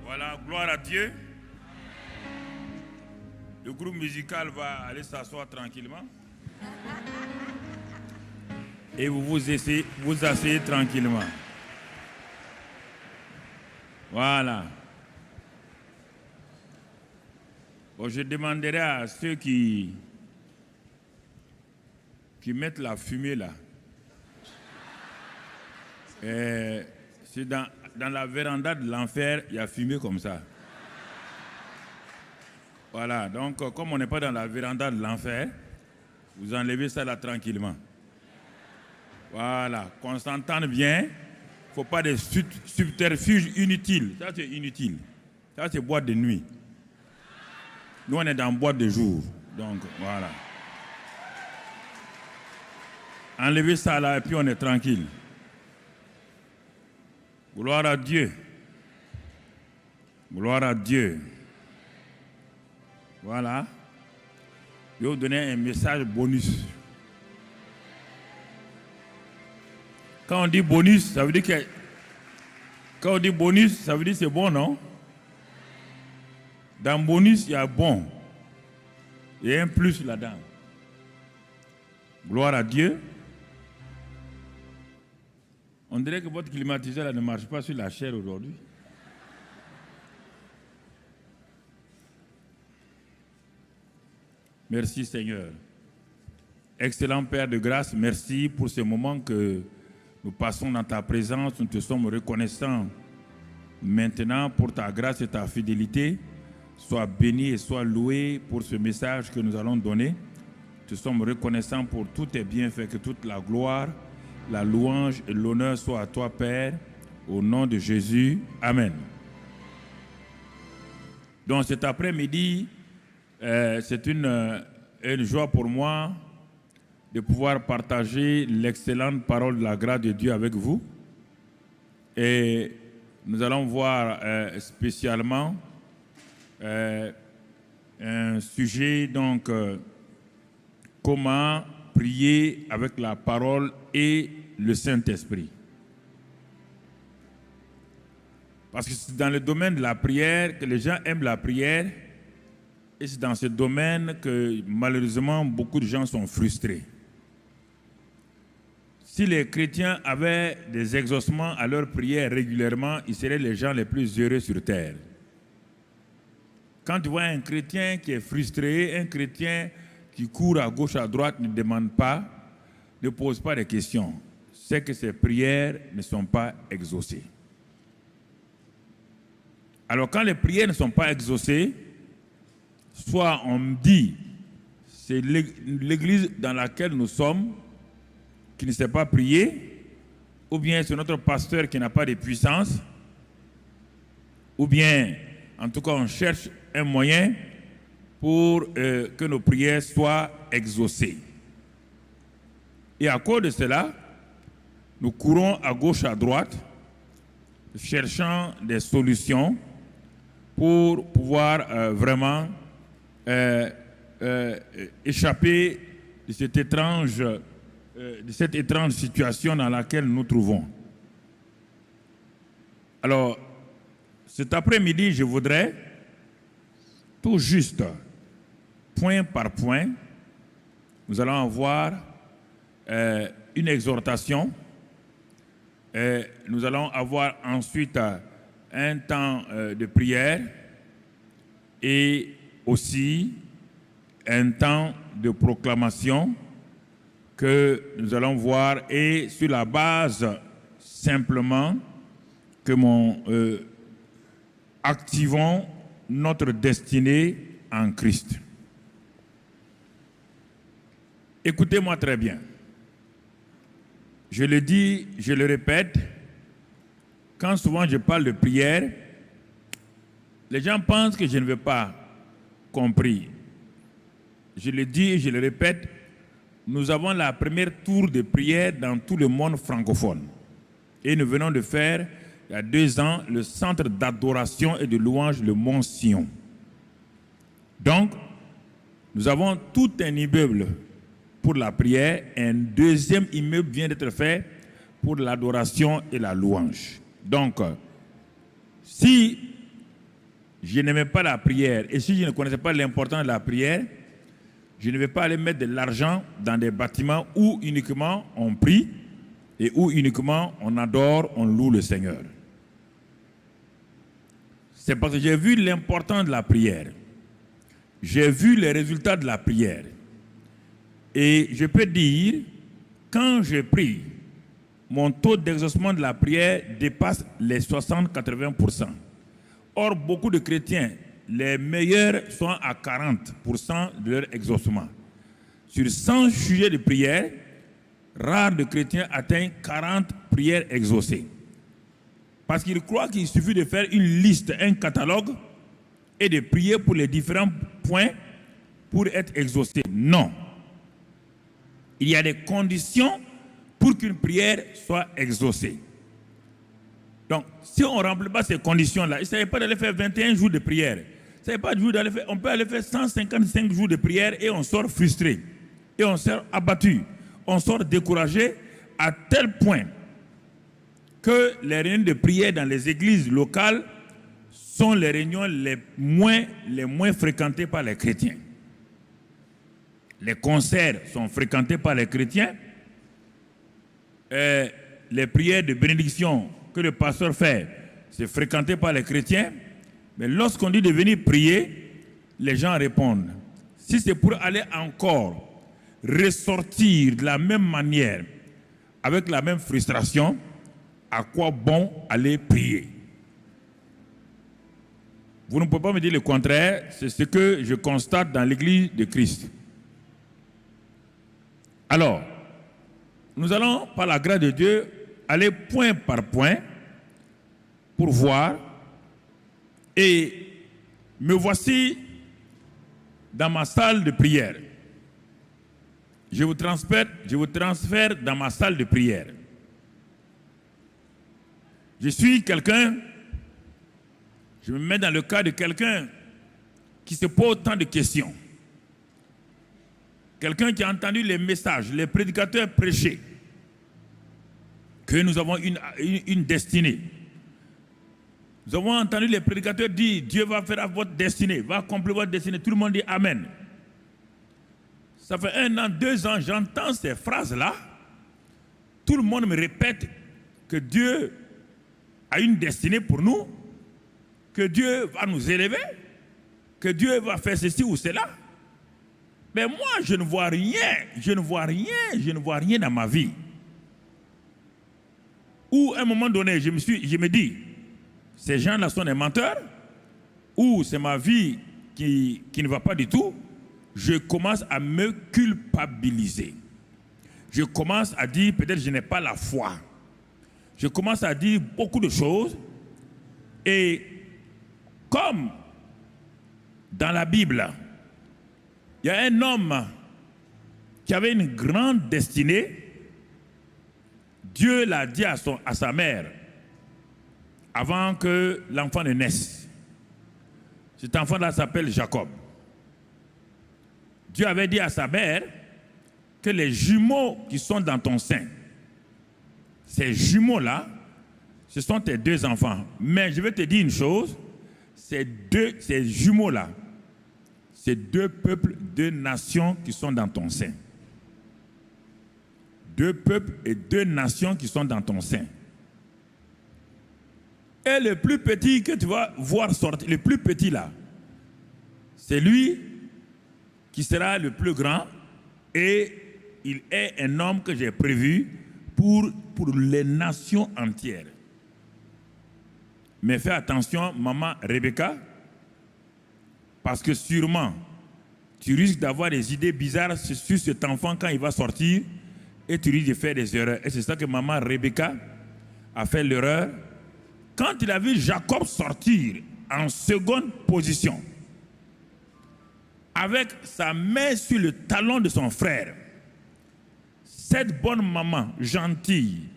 Voilà, gloire à Dieu. Le groupe musical va aller s'asseoir tranquillement. Et vous asseyez tranquillement. Voilà. Bon, je demanderai à ceux qui mettent la fumée là. C'est dans la véranda de l'enfer, il y a fumée comme ça. Voilà, donc comme on n'est pas dans la véranda de l'enfer, vous enlevez ça là tranquillement. Voilà, qu'on s'entende bien. Il ne faut pas des subterfuges inutiles. Ça, c'est inutile. Ça, c'est boîte de nuit. Nous, on est dans boîte de jour. Donc, voilà. Enlevez ça là et puis on est tranquille. Gloire à Dieu. Gloire à Dieu. Voilà. Je vais vous donner un message bonus. Quand on dit bonus, ça veut dire que... Quand on dit bonus, ça veut dire que c'est bon, non? Dans bonus, il y a bon. Il y a un plus là-dedans. Gloire à Dieu. On dirait que votre climatiseur là, ne marche pas sur la chair aujourd'hui. Merci Seigneur. Excellent Père de grâce, merci pour ce moment que nous passons dans ta présence. Nous te sommes reconnaissants maintenant pour ta grâce et ta fidélité. Sois béni et sois loué pour ce message que nous allons donner. Nous te sommes reconnaissants pour tous tes bienfaits, que toute la gloire, la louange et l'honneur soient à toi, Père, au nom de Jésus. Amen. Donc cet après-midi, c'est une joie pour moi de pouvoir partager l'excellente parole de la grâce de Dieu avec vous. Et nous allons voir spécialement un sujet, donc, comment prier avec la parole et le Saint-Esprit. Parce que c'est dans le domaine de la prière que les gens aiment la prière. Et c'est dans ce domaine que malheureusement beaucoup de gens sont frustrés. Si les chrétiens avaient des exaucements à leur prière régulièrement, ils seraient les gens les plus heureux sur terre. Quand tu vois un chrétien qui est frustré, un chrétien qui court à gauche, à droite, ne demande pas, ne pose pas de questions, c'est que ses prières ne sont pas exaucées. Alors quand les prières ne sont pas exaucées, soit on me dit, c'est l'église dans laquelle nous sommes qui ne sait pas prier, ou bien c'est notre pasteur qui n'a pas de puissance, ou bien, en tout cas, on cherche un moyen pour que nos prières soient exaucées. Et à cause de cela, nous courons à gauche, à droite, cherchant des solutions pour pouvoir vraiment échapper de cette étrange situation dans laquelle nous nous trouvons. Alors, cet après-midi, je voudrais tout juste, point par point, nous allons avoir une exhortation. Nous allons avoir ensuite un temps de prière et aussi un temps de proclamation que nous allons voir, et sur la base simplement que activons notre destinée en Christ. Écoutez-moi très bien. Je le dis, je le répète, quand souvent je parle de prière, les gens pensent que je ne veux pas compris. Je le dis et je le répète, nous avons la première tour de prière dans tout le monde francophone. Et nous venons de faire, il y a 2 ans, le centre d'adoration et de louange, le Mont Sion. Donc, nous avons tout un immeuble pour la prière, et un deuxième immeuble vient d'être fait pour l'adoration et la louange. Donc, si je n'aimais pas la prière, et si je ne connaissais pas l'importance de la prière, je ne vais pas aller mettre de l'argent dans des bâtiments où uniquement on prie et où uniquement on adore, on loue le Seigneur. C'est parce que j'ai vu l'importance de la prière. J'ai vu les résultats de la prière. Et je peux dire, quand je prie, mon taux d'exaucement de la prière dépasse les 60-80%. Or, beaucoup de chrétiens, les meilleurs sont à 40% de leur exaucement. Sur 100 sujets de prière, rares de chrétiens atteignent 40 prières exaucées. Parce qu'ils croient qu'il suffit de faire une liste, un catalogue, et de prier pour les différents points pour être exaucé. Non. Il y a des conditions pour qu'une prière soit exaucée. Donc, si on ne remplit pas ces conditions-là, il ne s'agit pas d'aller faire 21 jours de prière. Il ne s'agit pas d'aller faire, on peut aller faire 155 jours de prière et on sort frustré. Et on sort abattu. On sort découragé à tel point que les réunions de prière dans les églises locales sont les réunions les moins fréquentées par les chrétiens. Les concerts sont fréquentés par les chrétiens. Les prières de bénédiction que le pasteur fait, c'est fréquenté par les chrétiens. Mais lorsqu'on dit de venir prier, les gens répondent. Si c'est pour aller encore ressortir de la même manière, avec la même frustration, à quoi bon aller prier? Vous ne pouvez pas me dire le contraire, c'est ce que je constate dans l'Église de Christ. Alors, nous allons, par la grâce de Dieu, aller point par point pour voir. Et me voici dans ma salle de prière. Je vous transfère dans ma salle de prière. Je suis quelqu'un, je me mets dans le cas de quelqu'un qui se pose tant de questions. Quelqu'un qui a entendu les messages, les prédicateurs prêcher, que nous avons une destinée. Nous avons entendu les prédicateurs dire, Dieu va faire votre destinée, va accomplir votre destinée. Tout le monde dit Amen. Ça fait 1 an, 2 ans, j'entends ces phrases-là. Tout le monde me répète que Dieu a une destinée pour nous, que Dieu va nous élever, que Dieu va faire ceci ou cela. Mais moi, je ne vois rien dans ma vie. Ou à un moment donné, je me dis, ces gens-là sont des menteurs, ou c'est ma vie qui ne va pas du tout. Je commence à me culpabiliser. Je commence à dire, peut-être je n'ai pas la foi. Je commence à dire beaucoup de choses. Et comme dans la Bible, il y a un homme qui avait une grande destinée. Dieu l'a dit à sa mère avant que l'enfant ne naisse. Cet enfant-là s'appelle Jacob. Dieu avait dit à sa mère que les jumeaux qui sont dans ton sein, ces jumeaux-là, ce sont tes 2 enfants. Mais je vais te dire une chose, ces jumeaux-là, c'est 2 peuples, 2 nations qui sont dans ton sein. 2 peuples et 2 nations qui sont dans ton sein. Et le plus petit que tu vas voir sortir, le plus petit là, c'est lui qui sera le plus grand, et il est un homme que j'ai prévu pour les nations entières. Mais fais attention, maman Rebecca, parce que sûrement, tu risques d'avoir des idées bizarres sur cet enfant quand il va sortir, et tu risques de faire des erreurs. Et c'est ça que maman Rebecca a fait l'erreur. Quand il a vu Jacob sortir en seconde position, avec sa main sur le talon de son frère, cette bonne maman gentille,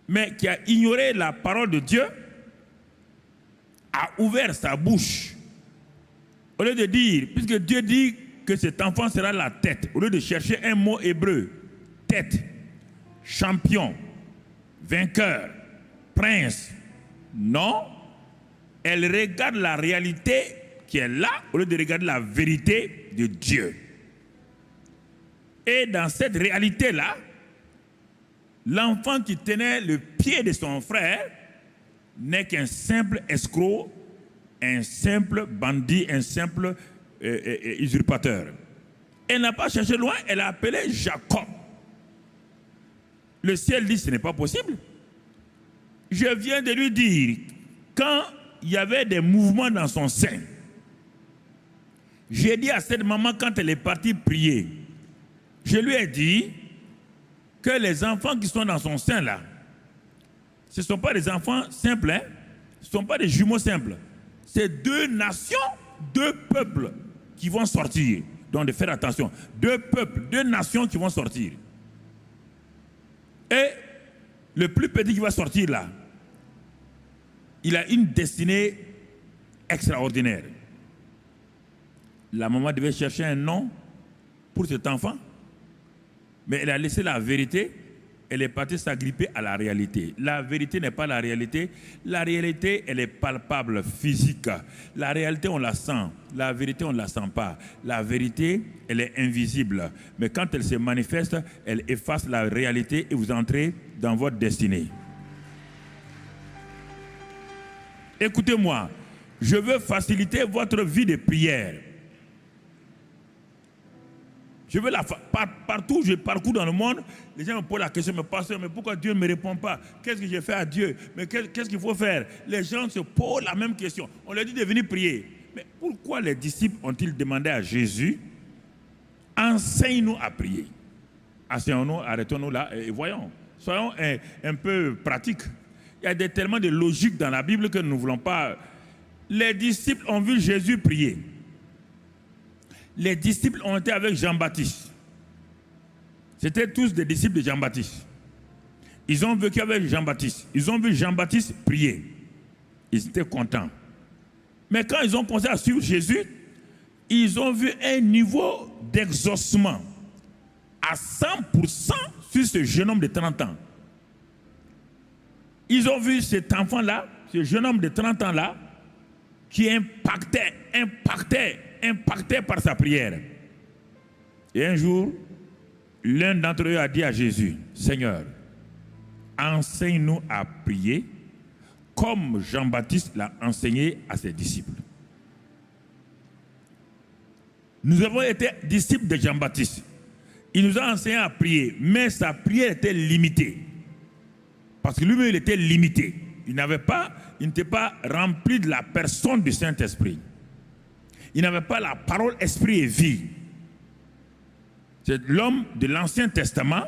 mais qui a ignoré la parole de Dieu, a ouvert sa bouche. Au lieu de dire, puisque Dieu dit que cet enfant sera la tête, au lieu de chercher un mot hébreu, tête, champion, vainqueur, prince, non, elle regarde la réalité qui est là au lieu de regarder la vérité de Dieu. Et dans cette réalité-là, l'enfant qui tenait le pied de son frère n'est qu'un simple escroc, un simple bandit, un simple usurpateur. Elle n'a pas cherché loin, elle a appelé Jacob. Le ciel dit, ce n'est pas possible. Je viens de lui dire, quand il y avait des mouvements dans son sein, j'ai dit à cette maman, quand elle est partie prier, je lui ai dit que les enfants qui sont dans son sein là, ce ne sont pas des enfants simples, hein? Ce ne sont pas des jumeaux simples. C'est deux nations, deux peuples qui vont sortir. Donc de faire attention. Deux peuples, deux nations qui vont sortir. Et le plus petit qui va sortir là, il a une destinée extraordinaire. La maman devait chercher un nom pour cet enfant, mais elle a laissé la vérité, elle est partie s'agripper à la réalité. La vérité n'est pas la réalité. La réalité, elle est palpable, physique. La réalité, on la sent. La vérité, on ne la sent pas. La vérité, elle est invisible. Mais quand elle se manifeste, elle efface la réalité et vous entrez dans votre destinée. Écoutez-moi, je veux faciliter votre vie de prière. Je veux partout où je parcours dans le monde, les gens me posent la question, mais pasteur, mais pourquoi Dieu ne me répond pas? Qu'est-ce que j'ai fait à Dieu? Mais qu'est-ce qu'il faut faire? Les gens se posent la même question. On leur dit de venir prier. Mais pourquoi les disciples ont-ils demandé à Jésus, enseigne-nous à prier? Asseyons-nous, arrêtons-nous là et voyons. Soyons un peu pratiques. Il y a tellement de logique dans la Bible que nous ne voulons pas. Les disciples ont vu Jésus prier. Les disciples ont été avec Jean-Baptiste. C'était tous des disciples de Jean-Baptiste. Ils ont vécu avec Jean-Baptiste. Ils ont vu Jean-Baptiste prier. Ils étaient contents. Mais quand ils ont commencé à suivre Jésus, ils ont vu un niveau d'exaucement à 100% sur ce jeune homme de 30 ans. Ils ont vu cet enfant-là, ce jeune homme de 30 ans-là, qui impactait par sa prière. Et un jour, l'un d'entre eux a dit à Jésus, Seigneur, enseigne-nous à prier comme Jean-Baptiste l'a enseigné à ses disciples. Nous avons été disciples de Jean-Baptiste. Il nous a enseigné à prier, mais sa prière était limitée. Parce que lui-même, il était limité. Il n'était pas rempli de la personne du Saint-Esprit. Il n'avait pas la parole, esprit et vie. C'est l'homme de l'Ancien Testament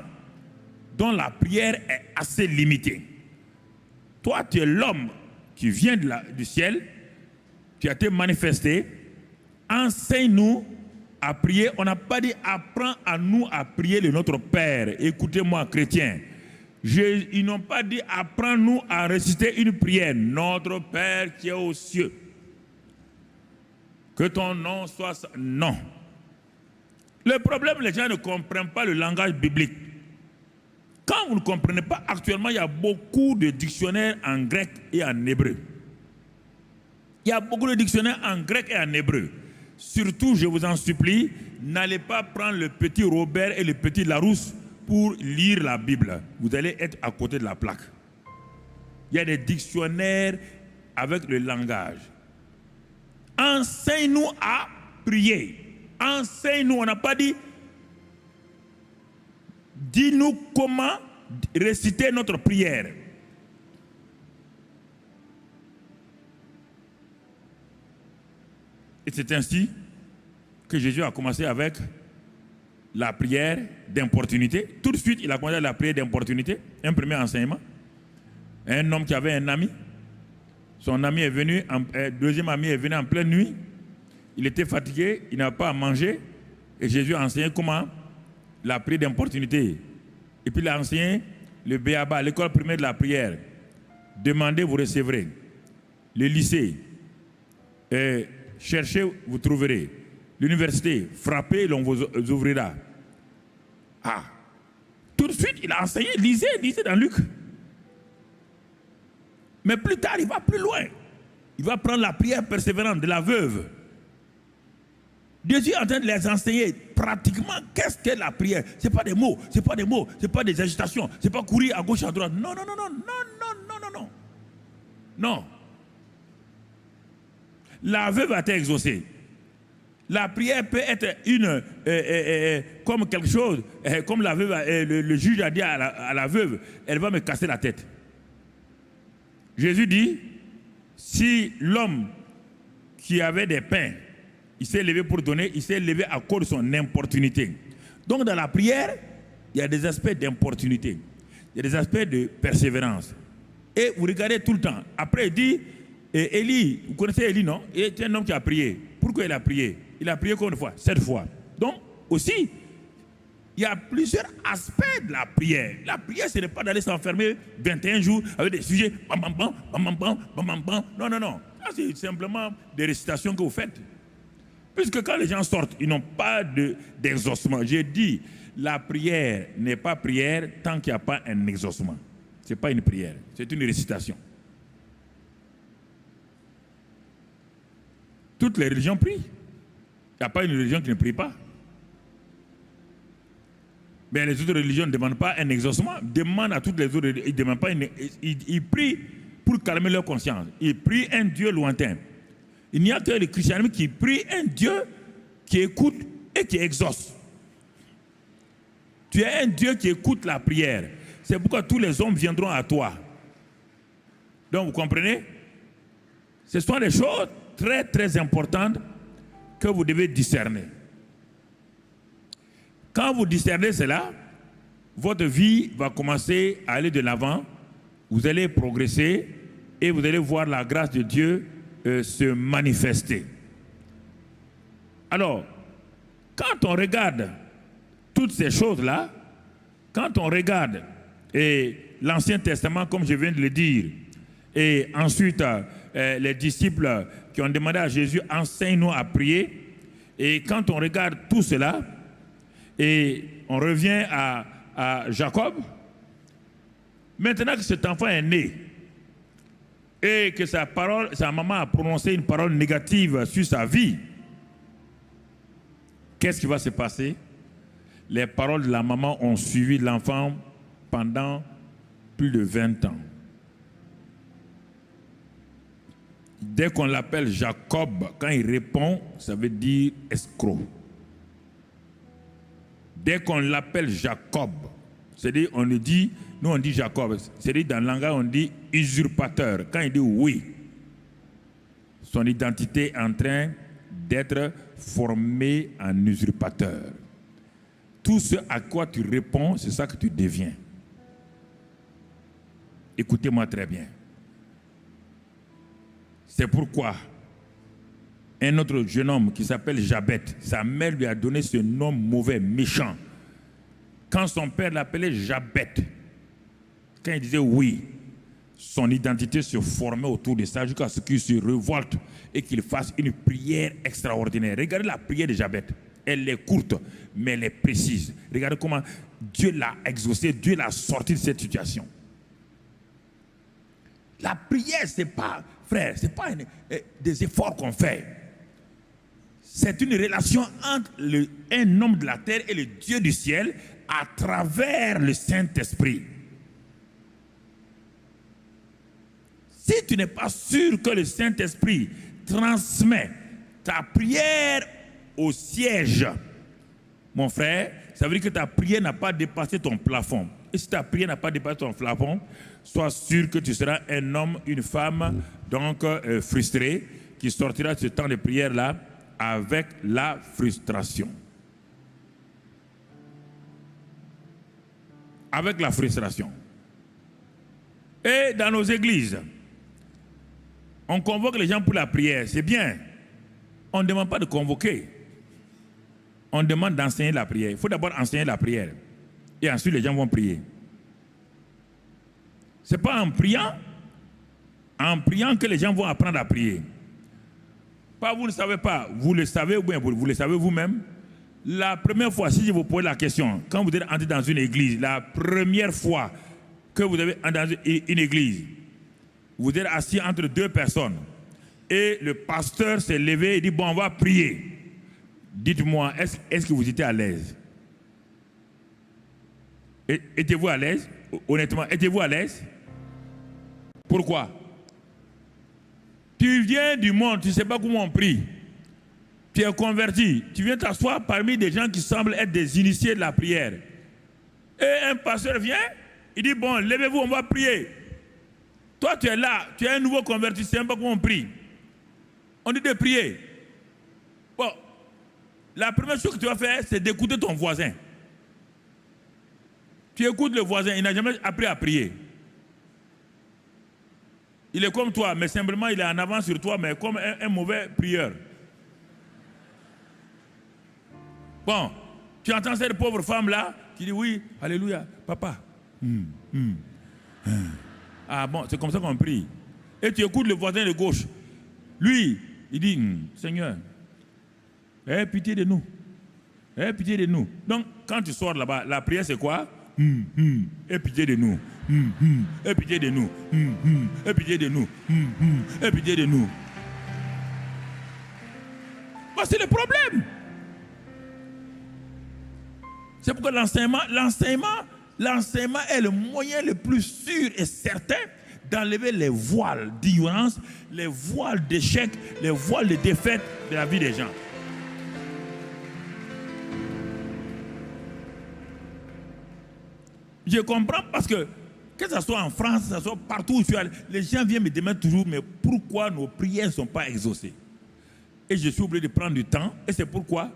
dont la prière est assez limitée. Toi, tu es l'homme qui vient du ciel, tu as été manifesté. Enseigne-nous à prier. On n'a pas dit apprends à nous à prier le Notre Père. Écoutez-moi, chrétiens. Ils n'ont pas dit apprends-nous à réciter une prière. Notre Père qui est aux cieux. Que ton nom soit... Non. Le problème, les gens ne comprennent pas le langage biblique. Quand vous ne comprenez pas, actuellement, il y a beaucoup de dictionnaires en grec et en hébreu. Il y a beaucoup de dictionnaires en grec et en hébreu. Surtout, je vous en supplie, n'allez pas prendre le petit Robert et le petit Larousse pour lire la Bible. Vous allez être à côté de la plaque. Il y a des dictionnaires avec le langage. Enseigne-nous à prier. Enseigne-nous. On n'a pas dit dis-nous comment réciter notre prière. Et c'est ainsi que Jésus a commencé avec la prière d'importunité. Tout de suite, il a commencé la prière d'importunité. Un premier enseignement. Un homme qui avait un ami. Son ami est venu, deuxième ami est venu en pleine nuit. Il était fatigué, il n'a pas à manger. Et Jésus a enseigné comment la prière d'importunité. Et puis il a enseigné le B.A.B.A., l'école primaire de la prière. Demandez, vous recevrez. Le lycée, cherchez, vous trouverez. L'université, frappez, l'on vous ouvrira. Ah, tout de suite, il a enseigné, lisez dans Luc. Mais plus tard, il va plus loin. il va prendre la prière persévérante de la veuve. Jésus est en train de les enseigner pratiquement qu'est-ce qu'est la prière. Ce n'est pas des mots, ce n'est pas des mots, ce n'est pas des agitations, ce n'est pas courir à gauche, à droite. Non, non, non, non, non, non, non, non, non. Non. La veuve a été exaucée. La prière peut être comme quelque chose, comme la veuve, le juge a dit à la veuve, elle va me casser la tête. Jésus dit, si l'homme qui avait des pains, il s'est levé pour donner, il s'est levé à cause de son importunité. Donc dans la prière, il y a des aspects d'importunité, il y a des aspects de persévérance. Et vous regardez tout le temps. Après il dit, Élie, vous connaissez Élie, non? C'est un homme qui a prié. Pourquoi il a prié? Il a prié combien de fois? 7 fois. Donc aussi, il y a plusieurs aspects de la prière. La prière, ce n'est pas d'aller s'enfermer 21 jours avec des sujets, bam, bam, bam, bam, bam, bam, bam, bam, bam. Non, non, non. C'est simplement des récitations que vous faites. Puisque quand les gens sortent, ils n'ont pas d'exaucement. J'ai dit, la prière n'est pas prière tant qu'il n'y a pas un exaucement. Ce n'est pas une prière, c'est une récitation. Toutes les religions prient. Il n'y a pas une religion qui ne prie pas. Mais les autres religions ne demandent pas un exaucement, demandent à toutes les autres religions, ils ne demandent pas ils prient pour calmer leur conscience. Ils prient un Dieu lointain. Il n'y a que le christianisme qui prie un Dieu qui écoute et qui exauce. Tu es un Dieu qui écoute la prière. C'est pourquoi tous les hommes viendront à toi. Donc vous comprenez? Ce sont des choses très très importantes que vous devez discerner. Quand vous discernez cela, votre vie va commencer à aller de l'avant, vous allez progresser et vous allez voir la grâce de Dieu se manifester. Alors, quand on regarde toutes ces choses-là, quand on regarde l'Ancien Testament, comme je viens de le dire, et ensuite les disciples qui ont demandé à Jésus, enseigne-nous à prier, et quand on regarde tout cela, et on revient à Jacob, maintenant que cet enfant est né, et que sa maman a prononcé une parole négative sur sa vie, qu'est-ce qui va se passer? Les paroles de la maman ont suivi l'enfant pendant plus de 20 ans. Dès qu'on l'appelle Jacob, quand il répond, ça veut dire escroc. Dès qu'on l'appelle Jacob, c'est-à-dire nous on dit Jacob, c'est-à-dire dans le langage on dit usurpateur. Quand il dit oui, son identité est en train d'être formée en usurpateur. Tout ce à quoi tu réponds, c'est ça que tu deviens. Écoutez-moi très bien. C'est pourquoi un autre jeune homme qui s'appelle Jabet, sa mère lui a donné ce nom mauvais, méchant. Quand son père l'appelait Jabet, quand il disait oui, son identité se formait autour de ça jusqu'à ce qu'il se révolte et qu'il fasse une prière extraordinaire. Regardez la prière de Jabet. Elle est courte, mais elle est précise. Regardez comment Dieu l'a exaucé, Dieu l'a sorti de cette situation. La prière, ce n'est pas, frère, ce n'est pas des efforts qu'on fait. C'est une relation entre un homme de la terre et le Dieu du ciel à travers le Saint-Esprit. Si tu n'es pas sûr que le Saint-Esprit transmet ta prière au siège, mon frère, ça veut dire que ta prière n'a pas dépassé ton plafond. Et si ta prière n'a pas dépassé ton plafond, sois sûr que tu seras un homme, une femme, donc frustré, qui sortira de ce temps de prière-là avec la frustration. Avec la frustration. Et dans nos églises, on convoque les gens pour la prière, c'est bien. On ne demande pas de convoquer. On demande d'enseigner la prière. Il faut d'abord enseigner la prière. Et ensuite, les gens vont prier. Ce n'est pas en priant que les gens vont apprendre à prier. Pas vous ne savez pas, vous le savez ou bien vous le savez vous-même. La première fois, si je vous pose la question, quand vous êtes entré dans une église, la première fois que vous êtes dans une église, vous êtes assis entre deux personnes. et le pasteur s'est levé et dit, bon, on va prier. Dites-moi, est-ce que vous étiez à l'aise? Étiez-vous à l'aise? Honnêtement, étiez-vous à l'aise? Pourquoi? Tu viens du monde, tu ne sais pas comment on prie. Tu es converti. Tu viens t'asseoir parmi des gens qui semblent être des initiés de la prière. Et un pasteur vient, il dit, bon, levez-vous, on va prier. Toi, tu es là, tu es un nouveau converti, tu ne sais pas comment on prie. On dit de prier. Bon, la première chose que tu vas faire, c'est d'écouter ton voisin. Tu écoutes le voisin, il n'a jamais appris à prier. Il est comme toi, mais simplement il est en avance sur toi, mais comme un mauvais prieur. Bon, tu entends cette pauvre femme-là qui dit oui, alléluia, papa. Ah bon, c'est comme ça qu'on prie. Et tu écoutes le voisin de gauche. Lui, il dit, Seigneur, aie pitié de nous. Aie pitié de nous. Donc, quand tu sors là-bas, la prière c'est quoi? Aie pitié de nous. Aie pitié de nous. Aie pitié de nous. Aie pitié de nous. Bah, c'est le problème. C'est pourquoi l'enseignement est le moyen le plus sûr et certain d'enlever les voiles d'ignorance, les voiles d'échec, les voiles de défaite de la vie des gens. Je comprends parce que ce soit en France, que ce soit partout où je suis allé, les gens viennent me demander toujours, mais pourquoi nos prières ne sont pas exaucées? Et je suis obligé de prendre du temps, et c'est pourquoi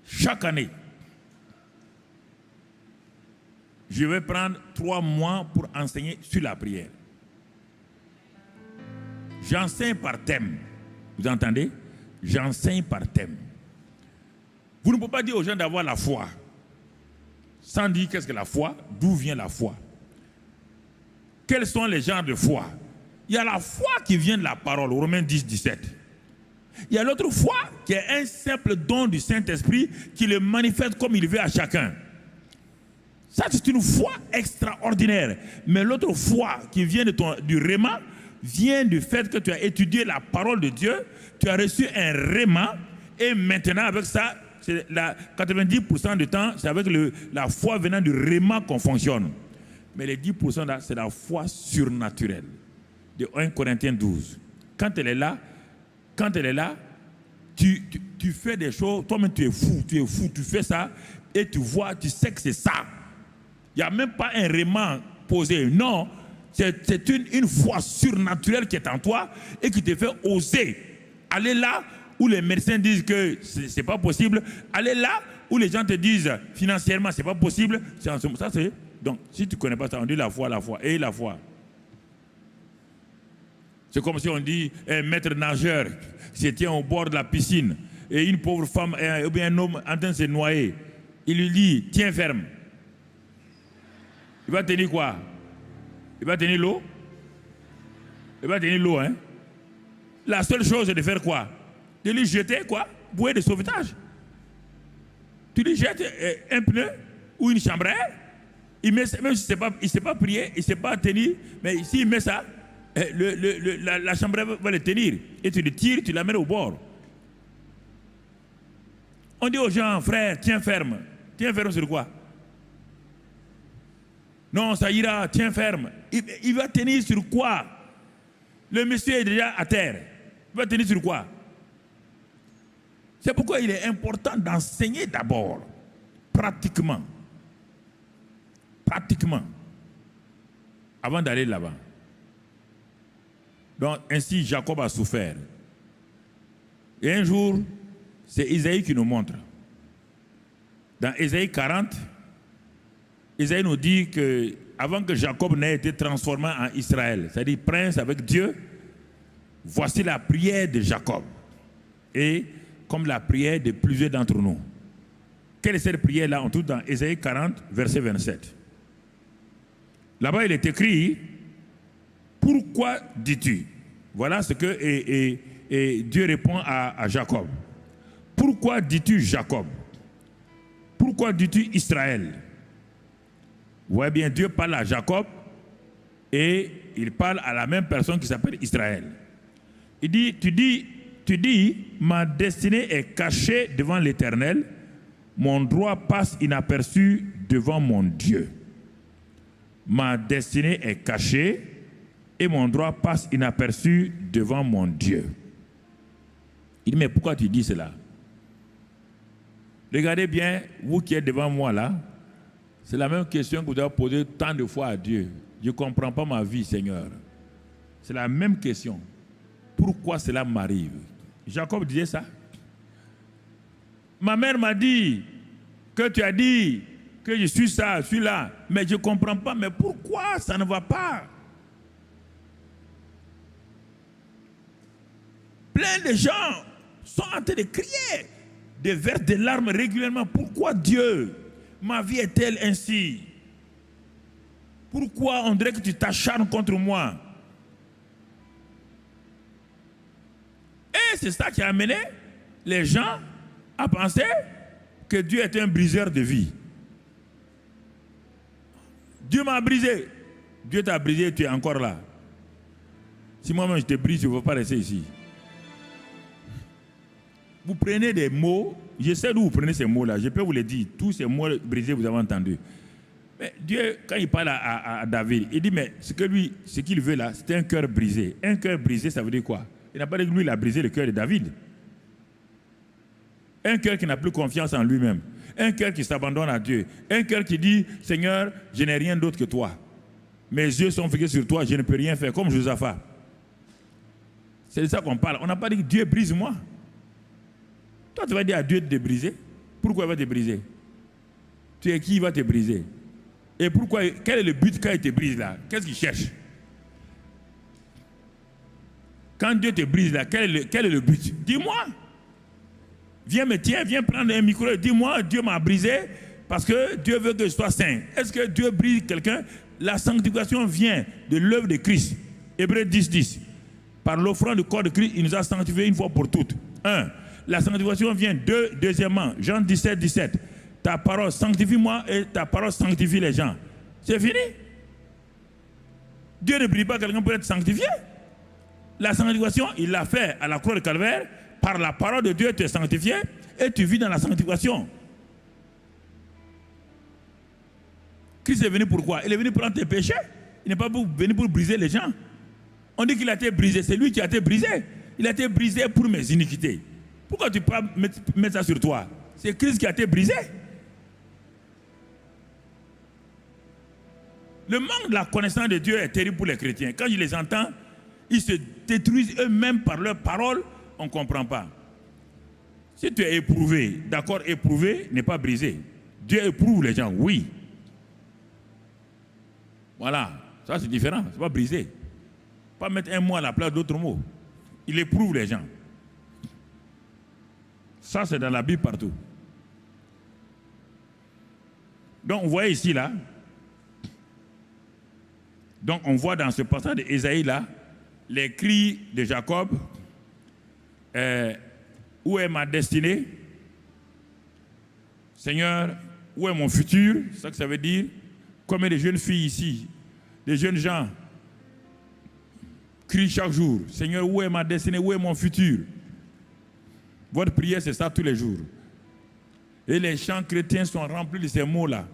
chaque année, je vais prendre 3 mois pour enseigner sur la prière. J'enseigne par thème. Vous entendez? J'enseigne par thème. Vous ne pouvez pas dire aux gens d'avoir la foi sans dire qu'est-ce que la foi, d'où vient la foi. Quels sont les genres de foi? Il y a la foi qui vient de la parole, Romains 10, 17. Il y a l'autre foi qui est un simple don du Saint-Esprit qui le manifeste comme il veut à chacun. Ça, c'est une foi extraordinaire. Mais l'autre foi qui vient du réma vient du fait que tu as étudié la parole de Dieu, tu as reçu un réma, et maintenant avec ça, 90% du temps, c'est avec la foi venant du réma qu'on fonctionne. Mais les 10% là, c'est la foi surnaturelle. De 1 Corinthiens 12. Quand elle est là, tu fais des choses, toi-même tu es fou, tu fais ça, et tu vois, tu sais que c'est ça. Il n'y a même pas un réma posé. Non, c'est une foi surnaturelle qui est en toi et qui te fait oser aller là où les médecins disent que ce n'est pas possible, aller là où les gens te disent financièrement ce n'est pas possible. Ça, c'est, donc, si tu ne connais pas ça, on dit la foi, et la foi. C'est comme si on dit un maître nageur qui se tient au bord de la piscine et une pauvre femme ou bien un homme en train de se noyer. Il lui dit, tiens ferme. Il va tenir quoi? Il va tenir l'eau? Il va tenir l'eau, hein? La seule chose, c'est de faire quoi? De lui jeter quoi? Bouée de sauvetage. Tu lui jettes un pneu ou une chambre à air, il met, même s'il ne sait pas prier, il ne sait pas tenir, mais s'il met ça, la chambre à air va le tenir. Et tu le tires, tu l'amènes au bord. On dit aux gens, frère, tiens ferme. Tiens ferme sur quoi? Non, ça ira, tiens ferme. Il va tenir sur quoi? Le monsieur est déjà à terre. Il va tenir sur quoi? C'est pourquoi il est important d'enseigner d'abord, pratiquement, avant d'aller là-bas. Donc, ainsi, Jacob a souffert. Et un jour, c'est Isaïe qui nous montre. Dans Isaïe 40, Isaïe nous dit que avant que Jacob n'ait été transformé en Israël, c'est-à-dire prince avec Dieu, voici la prière de Jacob. Et comme la prière de plusieurs d'entre nous. Quelle est cette prière-là? On trouve dans Isaïe 40, verset 27. Là-bas, il est écrit, pourquoi dis-tu? Voilà ce que et Dieu répond à Jacob. Pourquoi dis-tu Jacob? Pourquoi dis-tu Israël? Vous voyez bien, Dieu parle à Jacob et il parle à la même personne qui s'appelle Israël. Tu dis, ma destinée est cachée devant l'Éternel, mon droit passe inaperçu devant mon Dieu. Ma destinée est cachée et mon droit passe inaperçu devant mon Dieu. Il dit, mais pourquoi tu dis cela? Regardez bien, vous qui êtes devant moi là, c'est la même question que vous avez posée tant de fois à Dieu. Je ne comprends pas ma vie, Seigneur. C'est la même question. Pourquoi cela m'arrive? Jacob disait ça. Ma mère m'a dit que tu as dit que je suis ça, je suis là, mais je ne comprends pas. Mais pourquoi ça ne va pas? Plein de gens sont en train de crier, de verser des larmes régulièrement. Pourquoi Dieu? Ma vie est-elle ainsi? Pourquoi on dirait que tu t'acharnes contre moi? Et c'est ça qui a amené les gens à penser que Dieu est un briseur de vie. Dieu m'a brisé. Dieu t'a brisé, tu es encore là. Si moi-même je te brise, je ne veux pas rester ici. Vous prenez des mots, je sais d'où vous prenez ces mots-là, je peux vous les dire, tous ces mots brisés, vous avez entendu. Mais Dieu, quand il parle à David, il dit, mais ce qu'il veut là, c'est un cœur brisé. Un cœur brisé, ça veut dire quoi? Il n'a pas dit que lui, il a brisé le cœur de David. Un cœur qui n'a plus confiance en lui-même. Un cœur qui s'abandonne à Dieu. Un cœur qui dit, Seigneur, je n'ai rien d'autre que toi. Mes yeux sont fixés sur toi, je ne peux rien faire, comme Josaphat. C'est de ça qu'on parle. On n'a pas dit que Dieu brise-moi. Toi, tu vas dire à Dieu de te briser. Pourquoi il va te briser? Tu es qui va te briser? Et pourquoi? Quel est le but quand il te brise là? Qu'est-ce qu'il cherche? Quand Dieu te brise là, quel est le but? Dis-moi. Viens prendre un micro et dis-moi, Dieu m'a brisé parce que Dieu veut que je sois saint. Est-ce que Dieu brise quelqu'un? La sanctification vient de l'œuvre de Christ. Hébreux 10. Par l'offrande du corps de Christ, il nous a sanctifiés une fois pour toutes. 1. La sanctification vient deuxièmement, Jean 17. Ta parole sanctifie-moi et ta parole sanctifie les gens. C'est fini. Dieu ne brise pas quelqu'un pour être sanctifié. La sanctification, il l'a fait à la croix de Calvaire. Par la parole de Dieu, tu es sanctifié et tu vis dans la sanctification. Christ est venu pourquoi? Il est venu prendre tes péchés. Il n'est pas venu pour briser les gens. On dit qu'il a été brisé. C'est lui qui a été brisé. Il a été brisé pour mes iniquités. Pourquoi tu peux pas mettre ça sur toi? C'est Christ qui a été brisé. Le manque de la connaissance de Dieu est terrible pour les chrétiens. Quand je les entends, ils se détruisent eux-mêmes par leurs paroles. On ne comprend pas. Si tu es éprouvé, d'accord, éprouvé n'est pas brisé. Dieu éprouve les gens, oui. Voilà, ça c'est différent, c'est pas brisé. Pas mettre un mot à la place d'autres mots. Il éprouve les gens. Ça c'est dans la Bible partout. Donc vous voyez ici là. Donc on voit dans ce passage d'Ésaïe là, les cris de Jacob. Où est ma destinée? Seigneur, où est mon futur? C'est ça que ça veut dire. Combien de jeunes filles ici, des jeunes gens, crient chaque jour, Seigneur, où est ma destinée? Où est mon futur? Votre prière, c'est ça tous les jours. Et les chants chrétiens sont remplis de ces mots-là.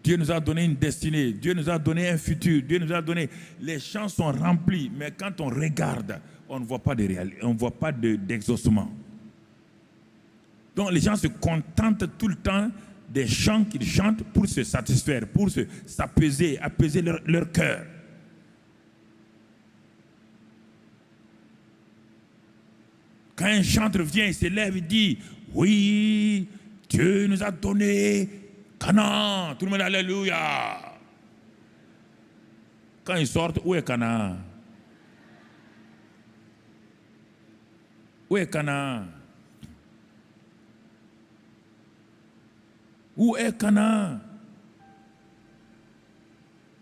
Dieu nous a donné une destinée, Dieu nous a donné un futur, Dieu nous a donné... Les chants sont remplis, mais quand on regarde, on ne voit pas de réalité, on ne voit pas d'exaucement. Donc les gens se contentent tout le temps des chants qu'ils chantent pour se satisfaire, pour s'apaiser, apaiser leur cœur. Quand un chanteur vient, il se lève, il dit, oui, Dieu nous a donné Canaan. Tout le monde, alléluia. Quand ils sortent, où est Canaan? Où est Canaan? Où est Canaan?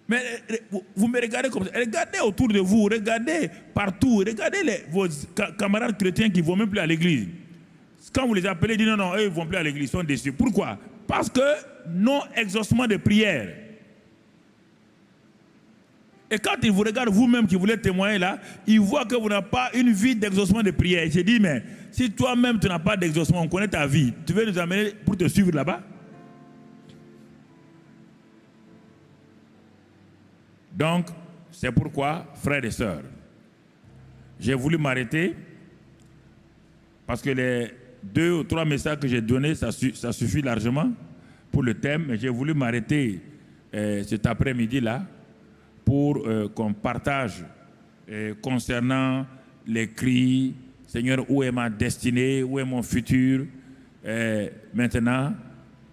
Mais vous me regardez comme ça. Regardez autour de vous, regardez partout, regardez vos camarades chrétiens qui ne vont même plus à l'église. Quand vous les appelez, ils disent non, eux ils ne vont plus à l'église, ils sont déçus. Pourquoi? Parce que non exaucement de prière. Et quand il vous regarde vous-même qui voulez témoigner là, il voit que vous n'avez pas une vie d'exaucement de prière. Il se dit, mais si toi-même tu n'as pas d'exaucement, on connaît ta vie, tu veux nous amener pour te suivre là-bas? Donc, c'est pourquoi, frères et sœurs, j'ai voulu m'arrêter parce que les 2 ou 3 messages que j'ai donnés, ça suffit largement pour le thème. Mais j'ai voulu m'arrêter cet après-midi-là pour qu'on partage concernant les cris, Seigneur, où est ma destinée, où est mon futur? Maintenant,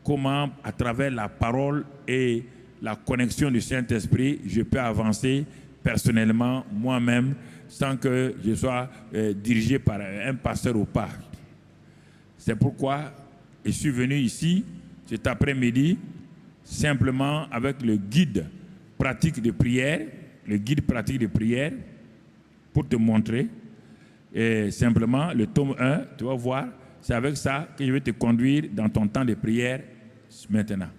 comment, à travers la parole et la connexion du Saint-Esprit, je peux avancer personnellement, moi-même, sans que je sois dirigé par un pasteur ou pas. C'est pourquoi je suis venu ici cet après-midi, simplement avec le guide pratique de prière, pour te montrer. Et simplement, le tome 1, tu vas voir, c'est avec ça que je vais te conduire dans ton temps de prière maintenant.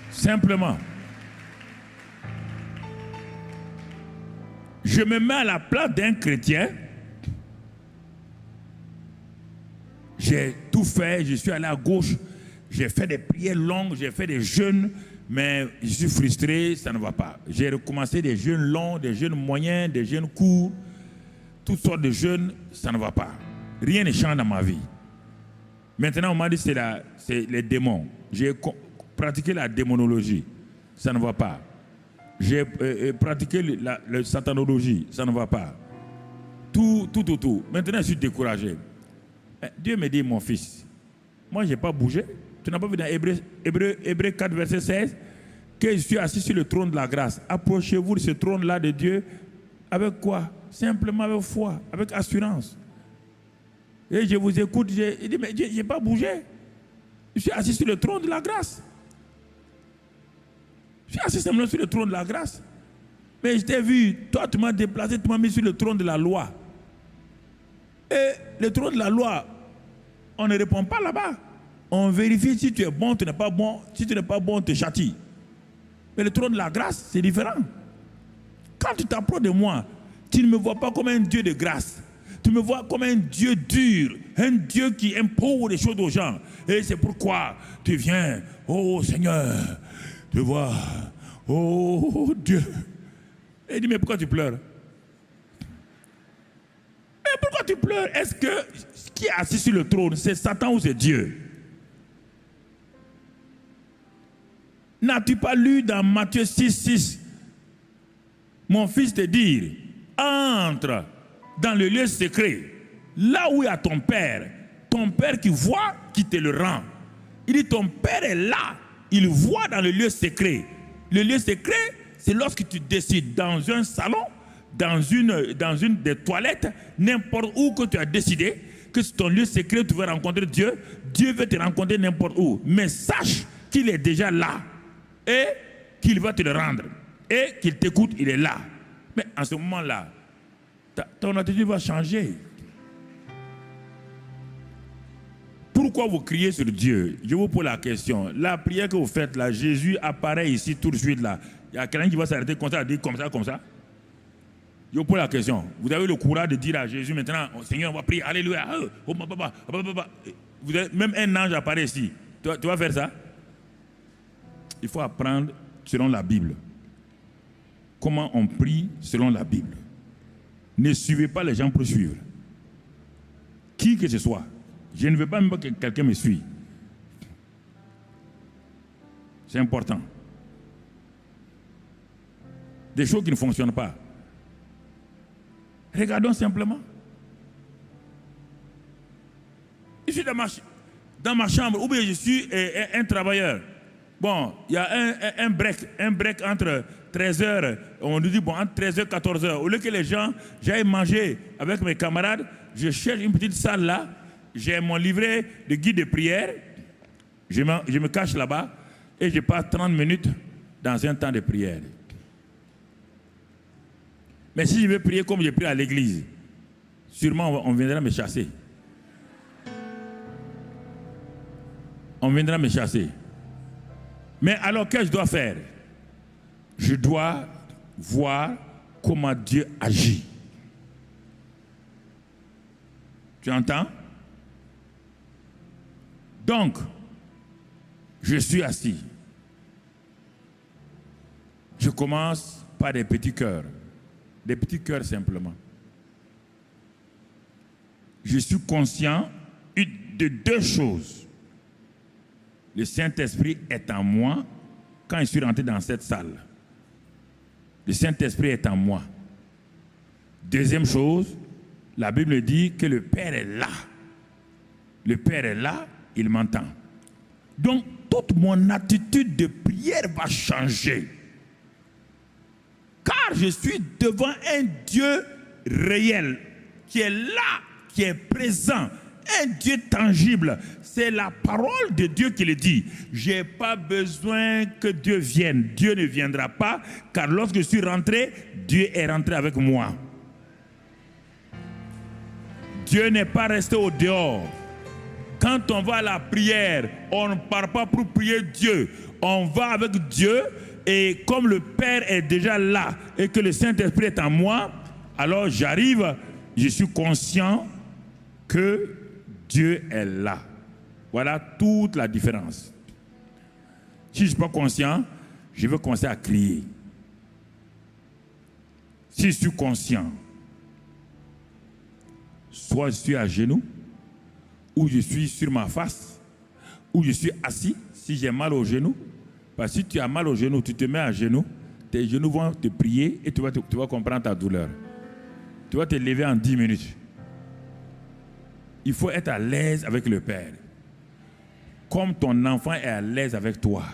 Simplement. Je me mets à la place d'un chrétien. J'ai tout fait, je suis allé à gauche, j'ai fait des prières longues, j'ai fait des jeûnes, mais je suis frustré, ça ne va pas. J'ai recommencé des jeûnes longs, des jeûnes moyens, des jeûnes courts, toutes sortes de jeûnes, ça ne va pas. Rien ne change dans ma vie. Maintenant, on m'a dit que c'est les démons. J'ai pratiqué la démonologie, ça ne va pas. J'ai pratiqué la satanologie, ça ne va pas. Tout. Maintenant, je suis découragé. Dieu me dit, mon fils, moi, je n'ai pas bougé. Tu n'as pas vu dans Hébreux 4, verset 16, que je suis assis sur le trône de la grâce. Approchez-vous de ce trône-là de Dieu. Avec quoi? Simplement avec foi, avec assurance. Et je vous écoute, il dit, mais je n'ai pas bougé. Je suis assis sur le trône de la grâce. Je suis assis simplement sur le trône de la grâce. Mais je t'ai vu, toi tu m'as déplacé, tu m'as mis sur le trône de la loi. Et le trône de la loi, on ne répond pas là-bas. On vérifie si tu es bon, tu n'es pas bon. Si tu n'es pas bon, on te châtie. Mais le trône de la grâce, c'est différent. Quand tu t'approches de moi, tu ne me vois pas comme un Dieu de grâce. Tu me vois comme un Dieu dur, un Dieu qui impose les choses aux gens. Et c'est pourquoi tu viens, oh Seigneur, tu vois, oh Dieu. Et il dit, mais pourquoi tu pleures? Mais pourquoi tu pleures? Est-ce que qui est assis sur le trône, c'est Satan ou c'est Dieu? N'as-tu pas lu dans Matthieu 6, mon fils te dire, entre dans le lieu secret, là où il y a ton père qui voit, qui te le rend. Il dit, ton père est là, il voit dans le lieu secret. Le lieu secret, c'est lorsque tu décides dans un salon, dans une des toilettes, n'importe où que tu as décidé que c'est ton lieu secret où tu veux rencontrer Dieu. Dieu veut te rencontrer n'importe où. Mais sache qu'il est déjà là et qu'il va te le rendre. Et qu'il t'écoute, il est là. Mais en ce moment-là, ton attitude va changer. Pourquoi vous criez sur Dieu? Je vous pose la question. La prière que vous faites là, Jésus apparaît ici tout de suite là. Il y a quelqu'un qui va s'arrêter comme ça, dire comme ça. Je vous pose la question. Vous avez le courage de dire à Jésus maintenant, oh, Seigneur, on va prier, alléluia. Oh, papa. Vous avez, même un ange apparaît ici. Tu vas faire ça? Il faut apprendre selon la Bible. Comment on prie selon la Bible. Ne suivez pas les gens pour suivre. Qui que ce soit. Je ne veux pas même que quelqu'un me suive. C'est important. Des choses qui ne fonctionnent pas. Regardons simplement. Je suis dans ma chambre, ou bien je suis un travailleur. Bon, il y a un break entre 13h, on nous dit bon, entre 13h et 14h. Au lieu que les gens, j'aille manger avec mes camarades, je cherche une petite salle là, j'ai mon livret de guide de prière, je me cache là-bas et je passe 30 minutes dans un temps de prière. Mais si je veux prier comme je prie à l'église, sûrement on viendra me chasser. On viendra me chasser. Mais alors, qu'est-ce que je dois faire? Je dois voir comment Dieu agit. Tu entends? Donc, je suis assis. Je commence par des petits cœurs simplement. Je suis conscient de deux choses. Le Saint-Esprit est en moi quand je suis rentré dans cette salle. Le Saint-Esprit est en moi. Deuxième chose, la Bible dit que le Père est là. Le Père est là, il m'entend. Donc, toute mon attitude de prière va changer. Car je suis devant un Dieu réel, qui est là, qui est présent, un Dieu tangible. C'est la parole de Dieu qui le dit. Je n'ai pas besoin que Dieu vienne. Dieu ne viendra pas, car lorsque je suis rentré, Dieu est rentré avec moi. Dieu n'est pas resté au dehors. Quand on va à la prière, on ne part pas pour prier Dieu. On va avec Dieu. Et comme le Père est déjà là et que le Saint-Esprit est en moi, alors j'arrive, je suis conscient que Dieu est là. Voilà toute la différence. Si je ne suis pas conscient, je vais commencer à crier. Si je suis conscient, soit je suis à genoux, ou je suis sur ma face, ou je suis assis, si j'ai mal aux genoux. Parce que si tu as mal aux genoux, tu te mets à genoux, tes genoux vont te prier et tu vas comprendre ta douleur. Tu vas te lever en 10 minutes. Il faut être à l'aise avec le Père. Comme ton enfant est à l'aise avec toi.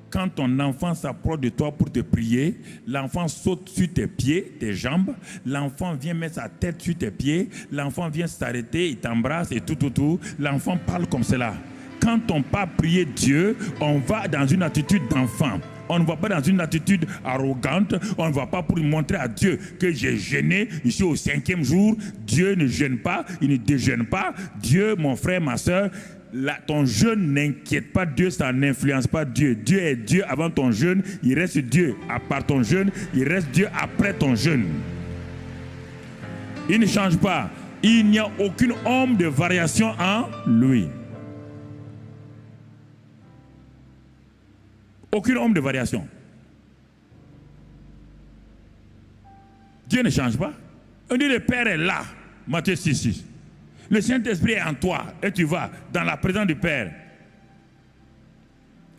Quand ton enfant s'approche de toi pour te prier, l'enfant saute sur tes pieds, tes jambes, l'enfant vient mettre sa tête sur tes pieds, l'enfant vient s'arrêter, il t'embrasse et tout. L'enfant parle comme cela. Quand on part prier Dieu, on va dans une attitude d'enfant. On ne va pas dans une attitude arrogante. On ne va pas pour montrer à Dieu que j'ai jeûné. Je suis au 5e jour. Dieu ne jeûne pas. Il ne déjeune pas. Dieu, mon frère, ma soeur, ton jeûne n'inquiète pas Dieu. Ça n'influence pas Dieu. Dieu est Dieu avant ton jeûne. Il reste Dieu à part ton jeûne. Il reste Dieu après ton jeûne. Il ne change pas. Il n'y a aucune ombre de variation en lui. Aucune ombre de variation. Dieu ne change pas. On dit le Père est là. Matthieu 6:6. Le Saint-Esprit est en toi et tu vas dans la présence du Père.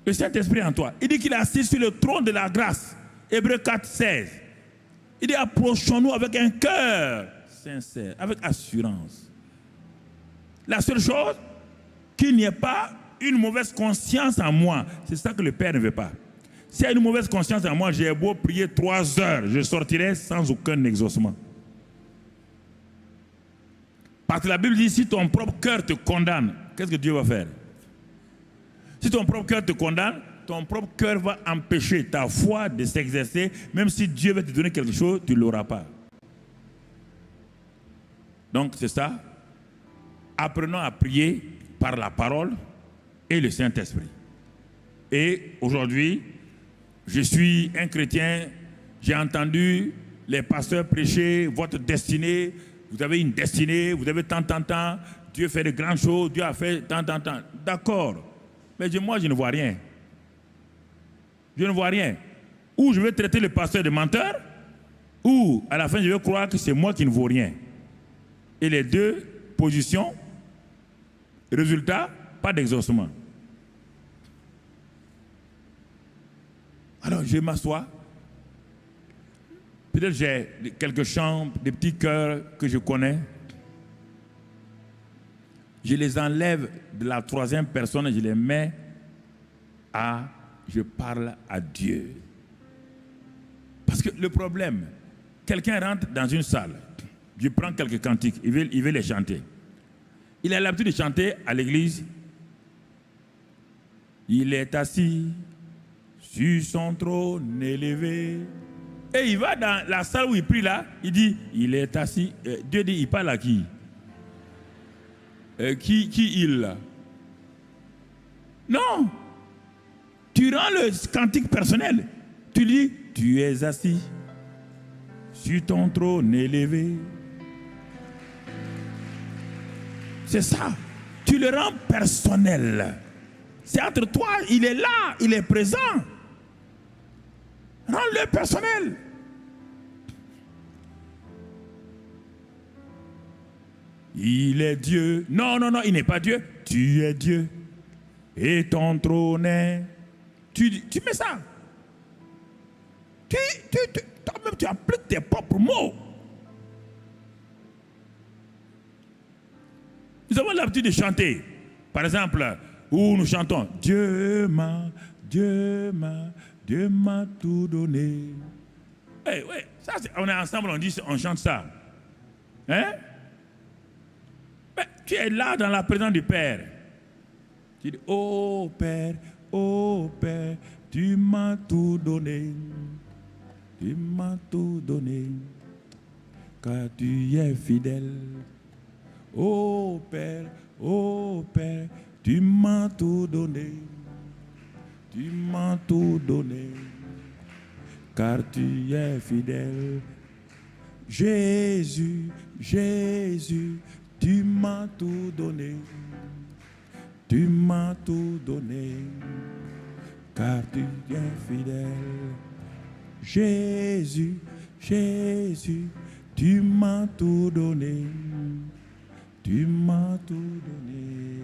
Le Saint-Esprit est en toi. Il dit qu'il est assis sur le trône de la grâce. Hébreux 4:16. Il dit approchons-nous avec un cœur sincère, avec assurance. La seule chose, qu'il n'y ait pas une mauvaise conscience en moi. C'est ça que le Père ne veut pas. S'il y a une mauvaise conscience en moi, j'ai beau prier 3 heures, je sortirai sans aucun exaucement. Parce que la Bible dit, si ton propre cœur te condamne, qu'est-ce que Dieu va faire? Si ton propre cœur te condamne, ton propre cœur va empêcher ta foi de s'exercer. Même si Dieu veut te donner quelque chose, tu ne l'auras pas. Donc c'est ça. Apprenons à prier par la parole et le Saint-Esprit. Et aujourd'hui, je suis un chrétien, j'ai entendu les pasteurs prêcher votre destinée. Vous avez une destinée, vous avez tant. Dieu fait de grandes choses, Dieu a fait tant. D'accord. Mais moi, je ne vois rien. Je ne vois rien. Ou je vais traiter le pasteur de menteur, ou à la fin, je vais croire que c'est moi qui ne vaux rien. Et les deux positions, résultat, pas d'exaucement. Alors, je m'assois. Peut-être j'ai quelques chants, des petits chœurs que je connais. Je les enlève de la 3e personne et je les mets à « je parle à Dieu ». Parce que le problème, quelqu'un rentre dans une salle, je prends quelques cantiques, il veut les chanter. Il a l'habitude de chanter à l'église. Il est assis sur son trône élevé. Et il va dans la salle où il prie là, il dit, il est assis. Dieu dit, il parle à qui? Qui il là? Non. Tu rends le cantique personnel. Tu dis, tu es assis sur ton trône élevé. C'est ça. Tu le rends personnel. C'est entre toi, il est là, il est présent. Rends-le personnel. Il est Dieu. Non, non, non, il n'est pas Dieu. Tu es Dieu. Et ton trône est... Tu mets ça. Toi-même, tu appliques tes propres mots. Nous avons l'habitude de chanter. Par exemple, où nous chantons Dieu m'a tout donné. Hey, ouais, ça, on est ensemble, on chante ça. Hein? Mais tu es là dans la présence du Père. Tu dis, oh Père, tu m'as tout donné. Tu m'as tout donné. Car tu es fidèle. Oh Père, tu m'as tout donné. Tu m'as tout donné. Car tu es fidèle. Jésus, tu m'as tout donné. Tu m'as tout donné. Car tu es fidèle. Jésus, tu m'as tout donné. Tu m'as tout donné,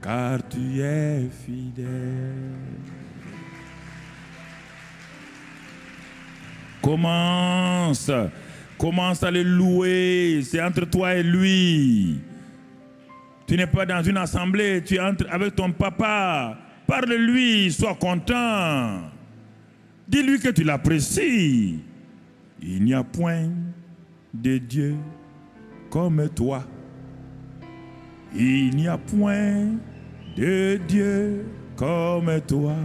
car tu es fidèle. Commence à le louer, c'est entre toi et lui. Tu n'es pas dans une assemblée, tu entres avec ton papa. Parle-lui, sois content. Dis-lui que tu l'apprécies. Il n'y a point de Dieu comme toi. Il n'y a point de Dieu comme toi.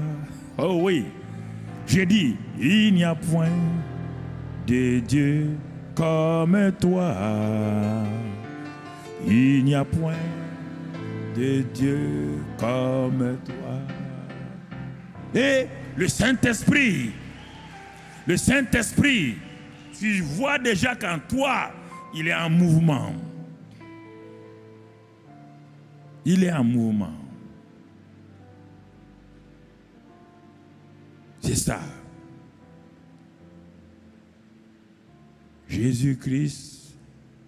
Oh oui, j'ai dit, il n'y a point de Dieu comme toi. Il n'y a point de Dieu comme toi. Et le Saint-Esprit, tu vois déjà qu'en toi, il est en mouvement. Il est en mouvement. C'est ça. Jésus-Christ,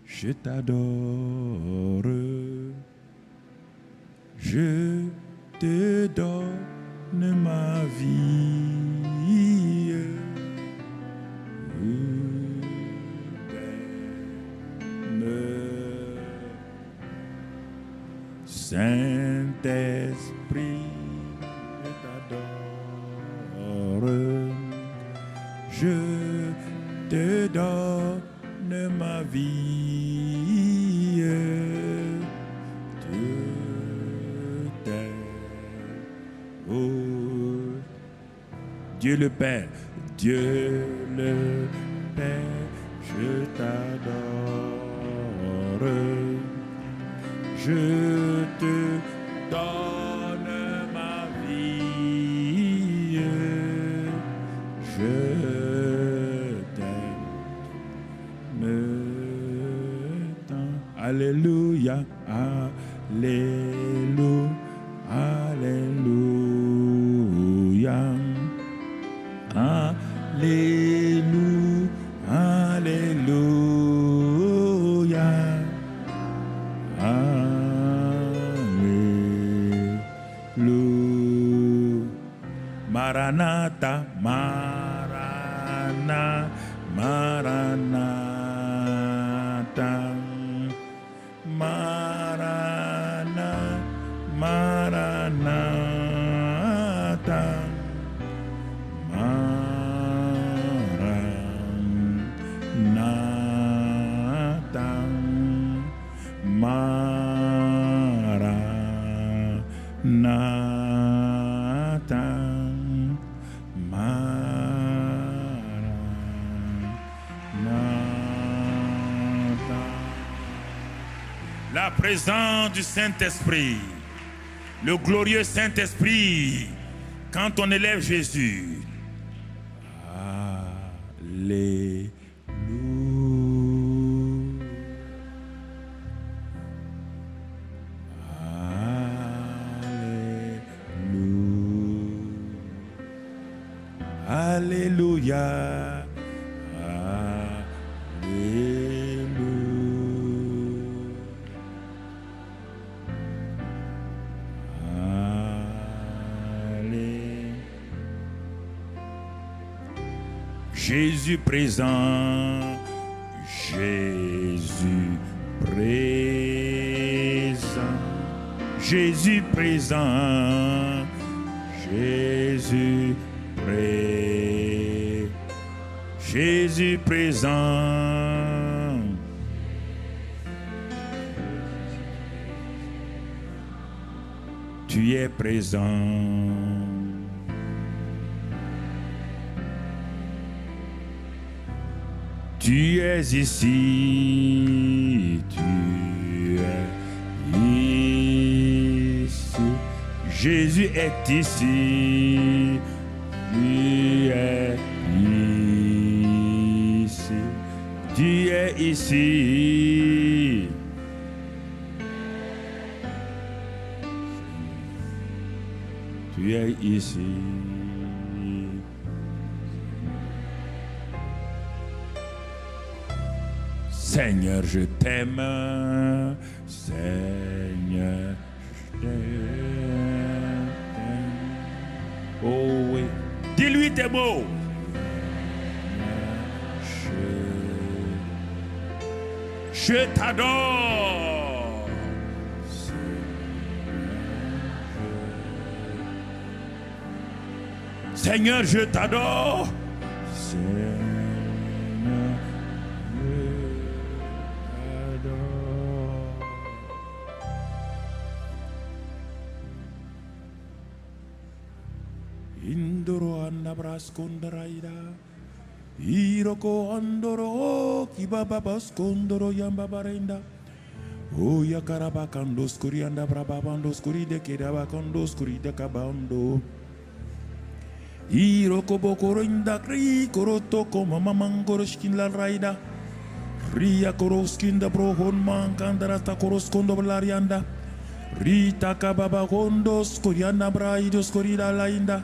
je t'adore. Je te donne ma vie. Saint-Esprit, je t'adore. Je te donne ma vie. Je t'aime. Oh, Dieu le Père, Dieu le Père, je t'adore. Je te donne ma vie. Je t'aime. Alléluia, alléluia, alléluia, alléluia, alléluia, alléluia. Maranatha, Maranatha, Maranatha, Maranatha, Maranatha, Maranatha, Maranatha, Maranatha. La présence du Saint-Esprit, le glorieux Saint-Esprit, Quand on élève Jésus, Alléluia. Alléluia. Jésus présent, Jésus présent, Jésus présent, Jésus présent, Jésus présent. Tu es présent. Tu es ici, tu es ici, Jésus est ici, tu es ici, tu es ici. Tu es ici. Seigneur, je t'aime. Seigneur, je t'aime. Oh oui. Dis-lui tes mots. Je t'adore. Seigneur, je t'adore. Indoro andabras kondaraida, iroko andoro kibaba bas kondoro yamba barenda. O yakaraba kandos kuri andabraba bandos kuri de kedaba kandos kuri de kabando. Iroko bokoro indakri koroto koma mamangoro skin la raida. Ria koroskin da brohon mankandara ta koroskondo blarianda. Rita kababa kondos kuri andabraidos kuri da lainda.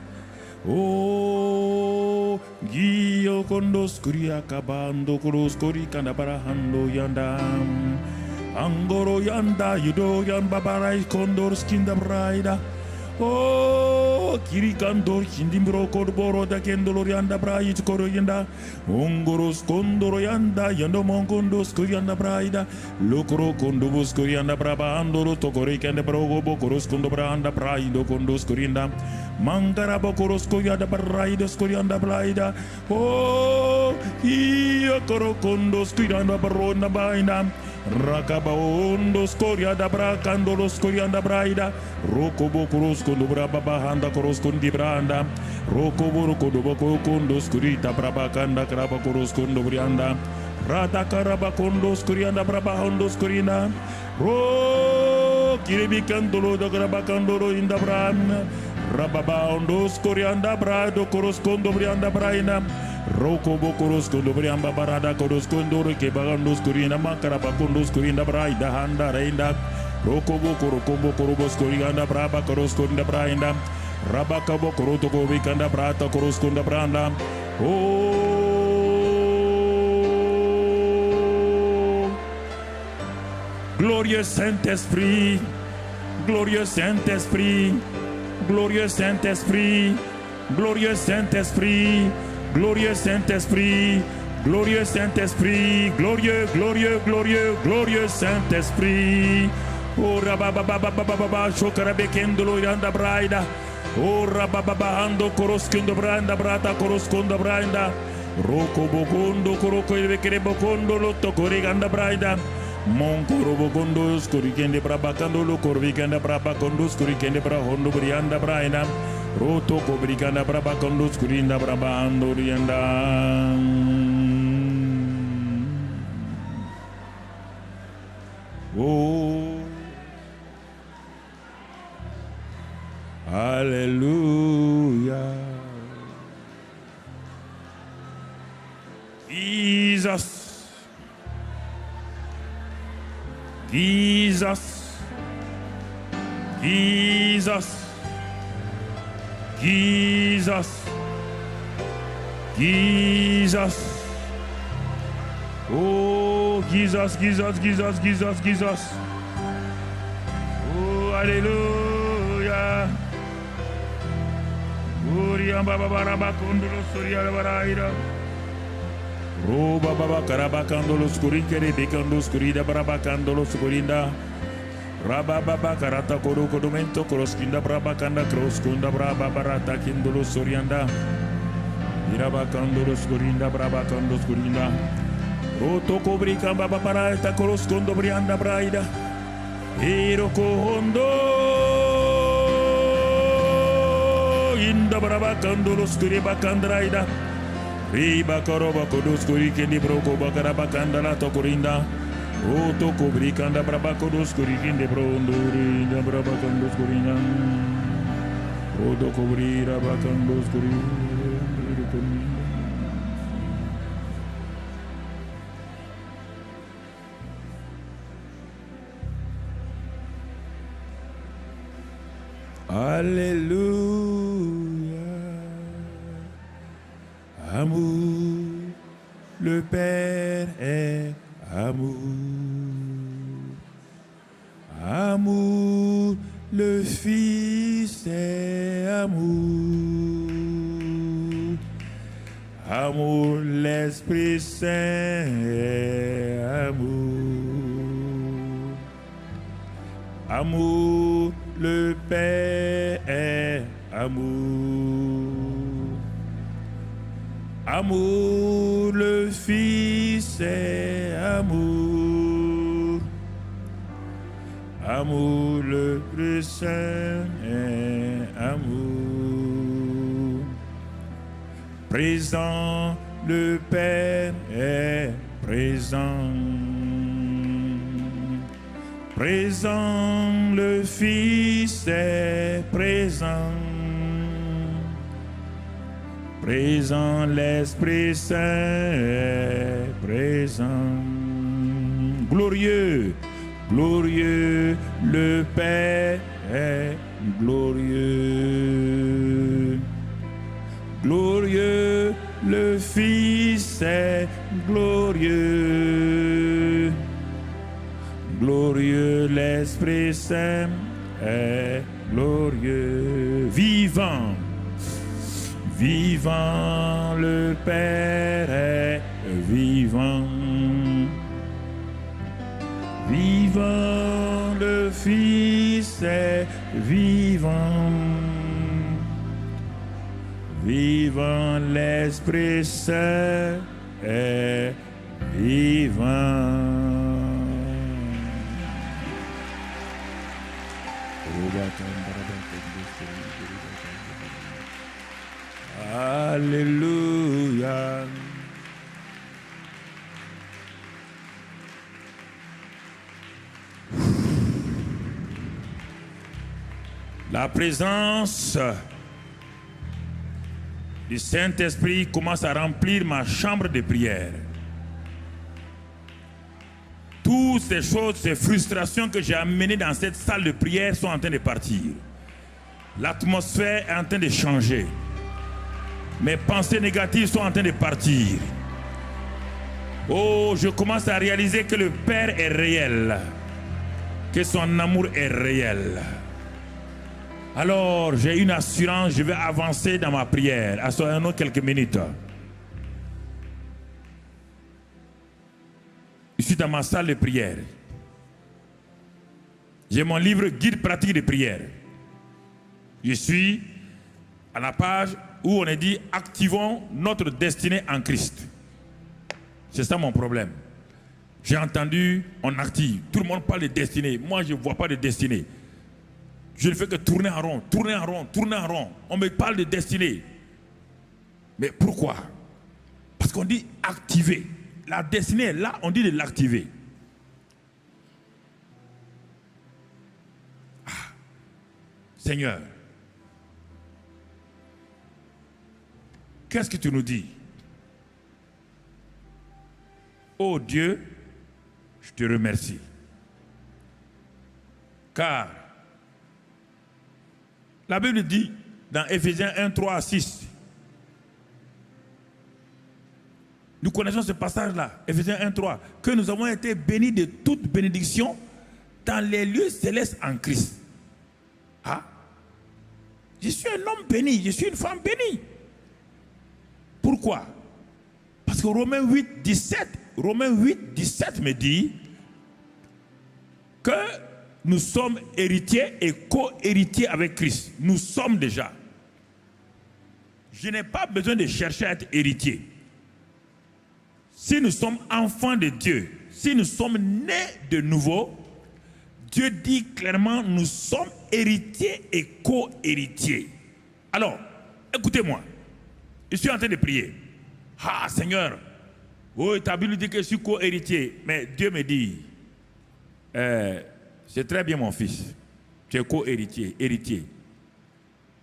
Oh, Gio kondos kuri akabando koros kuri kanda barahando yanda. Angoro yanda yudo yan babarai kondor skinda braida. Oh, kiri kandor kindimbro korboro da kendolor yanda brait koro yanda. Ongoros kondoro yanda yando mongondos kuri yanda braida. Lokoro kondobos kuri yanda braba andoro tokore kende brogo bokoros kondo branda braido kondos kuri yanda. Mangara bokoros kuri yanda braidos kuri yanda braida. Oh, iya koro kondos kuri yanda barona baina. Rakaba ondos koria da brakando los korianda braida. Roko bokoros kondo braba bahanda koros kondi branda. Roko boroko do boko kondos kurita braba kanda kraba koros kondo brianda. Rata karaba kondos korianda braba hondos korina. Ro kiribi kandolo da graba kandolo inda bran. Rababa ondos korianda brado koros kondo brianda braina. Roko bokoros kondo briamba barada koros kondo ke bagandos kurina makaraba kondos kurinda braida handa reinda. Roko bokoro kombo korobos koriganda braba koros konda brainda. Rabaka bokoro to ko vikanda brata koros konda branda. Oh, glorieux Saint-Esprit, glorieux Saint-Esprit, glorieux Saint-Esprit, glorieux Saint-Esprit. Glorieux Saint-Esprit, glorieux Saint-Esprit, glorieux, glorieux, glorieux, glorieux Saint-Esprit. Oh rababababababa, shokarabekendolo yanda braida. Oh rabababahando koroskindo branda brata koroskondo braida. Roko bokondo koroko ilvekere bokondo lotto koriganda braida. Monkoro bokondo skorikende brabakando lo korvikanda brabakondo skorikende brahondo brianda braida. Roto kobrikanda braba kondus kurinda braba andorianda. Oh, Alléluia. Jesus. Jesus. Jesus. Jesus. Jesus. Oh, Jesus, Jesus, Jesus, Jesus, Jesus. Oh, Alléluia. Gloria baba baraba kondolo soria baraira. Oh, baba karaba kandolo skuri kere bekando skuri da baraba kandolo skurinda. Raba baba karata kodo kodomento kroskinda braba kanda kroskunda braba barata kindolo sorianda. Iraba kandolo skurinda braba kando skurinda. Roto kobrika baba para ta koroskondo brianda braida. Iro kohondo inda braba kandolo skuri bakandraida. Riba koroba kodos kuri kendi broko bakara bakandala to korinda. Roto kobrika anda braba kodos kuri kendi brondo inda braba kandos kurina. Roto kobrira bakandos kuri. Alléluia. Amour, le Père est amour. Amour, le Fils est amour. Amour, l'Esprit Saint est amour. Amour, le Père est amour. Amour, le Fils est amour. Amour, le Saint est amour. Présent, le Père est présent. Présent, le Fils est présent. Présent, l'Esprit Saint est présent. Glorieux, glorieux, le Père est glorieux. Glorieux, le Fils est glorieux. Glorieux, l'Esprit Saint est glorieux. Vivant, vivant, le Père est vivant. Vivant, le Fils est vivant. Vivant, l'Esprit Saint est vivant. Alléluia. La présence du Saint-Esprit commence à remplir ma chambre de prière. Toutes ces choses, ces frustrations que j'ai amenées dans cette salle de prière sont en train de partir. L'atmosphère est en train de changer. Mes pensées négatives sont en train de partir. Oh, je commence à réaliser que le Père est réel, que son amour est réel. Alors, j'ai une assurance, je vais avancer dans ma prière. Assoyons-nous quelques minutes. Je suis dans ma salle de prière. J'ai mon livre Guide pratique de prière. Je suis à la page où on est dit « Activons notre destinée en Christ ». C'est ça mon problème. J'ai entendu, on active. Tout le monde parle de destinée. Moi, je ne vois pas de destinée. Je ne fais que tourner en rond, tourner en rond, tourner en rond. On me parle de destinée. Mais pourquoi? Parce qu'on dit activer. La destinée est là, on dit de l'activer. Ah. Seigneur, qu'est-ce que tu nous dis? Oh Dieu, je te remercie. Car la Bible dit dans Éphésiens 1, 3 à 6, nous connaissons ce passage-là, Éphésiens 1, 3, que nous avons été bénis de toute bénédiction dans les lieux célestes en Christ. Ah, je suis un homme béni, je suis une femme bénie. Pourquoi? Parce que Romains 8, 17 me dit que nous sommes héritiers et co-héritiers avec Christ. Nous sommes déjà. Je n'ai pas besoin de chercher à être héritier. Si nous sommes enfants de Dieu, si nous sommes nés de nouveau, Dieu dit clairement, nous sommes héritiers et co-héritiers. Alors, écoutez-moi. Je suis en train de prier. Ah, Seigneur, oh, ta Bible dit que je suis co-héritier. Mais Dieu me dit, c'est très bien mon fils. Tu es co-héritier, héritier.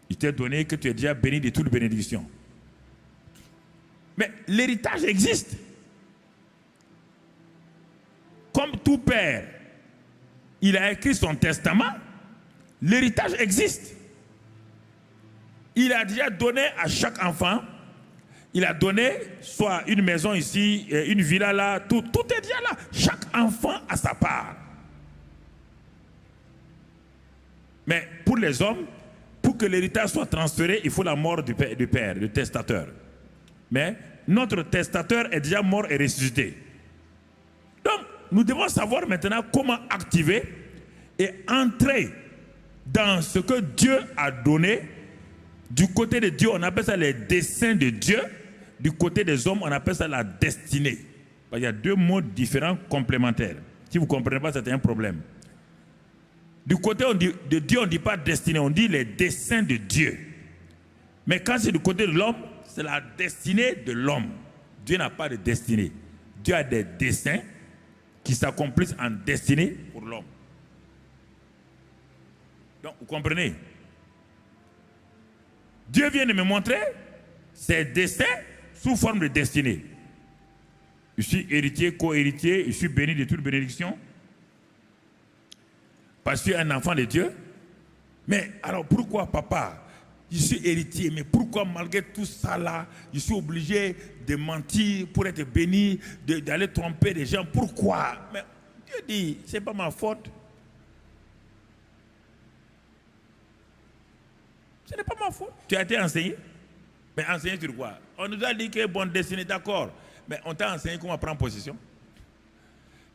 Il t'a donné que tu es déjà béni de toute bénédiction. Mais l'héritage existe. Comme tout père, il a écrit son testament, l'héritage existe. Il a déjà donné à chaque enfant, il a donné soit une maison ici, une villa là, tout est déjà là. Chaque enfant a sa part. Mais pour les hommes, pour que l'héritage soit transféré, il faut la mort du père, du testateur. Mais notre testateur est déjà mort et ressuscité. Donc, nous devons savoir maintenant comment activer et entrer dans ce que Dieu a donné. Du côté de Dieu, on appelle ça les desseins de Dieu. Du côté des hommes, on appelle ça la destinée. Il y a deux mots différents, complémentaires. Si vous ne comprenez pas, c'est un problème. Du côté de Dieu, on ne dit pas destinée, on dit les desseins de Dieu. Mais quand c'est du côté de l'homme, c'est la destinée de l'homme. Dieu n'a pas de destinée. Dieu a des desseins qui s'accomplissent en destinée pour l'homme. Donc, vous comprenez? Dieu vient de me montrer ses desseins sous forme de destinée. Je suis héritier, co-héritier, je suis béni de toute bénédiction. Parce que je suis un enfant de Dieu. Mais alors pourquoi, papa, je suis héritier, mais pourquoi malgré tout ça là, je suis obligé de mentir pour être béni, d'aller tromper les gens? Pourquoi? Mais Dieu dit, c'est pas ma faute. Ce n'est pas ma faute. Tu as été enseigné. Mais enseigné sur quoi? On nous a dit que bonne destinée, d'accord. Mais on t'a enseigné comment prendre possession.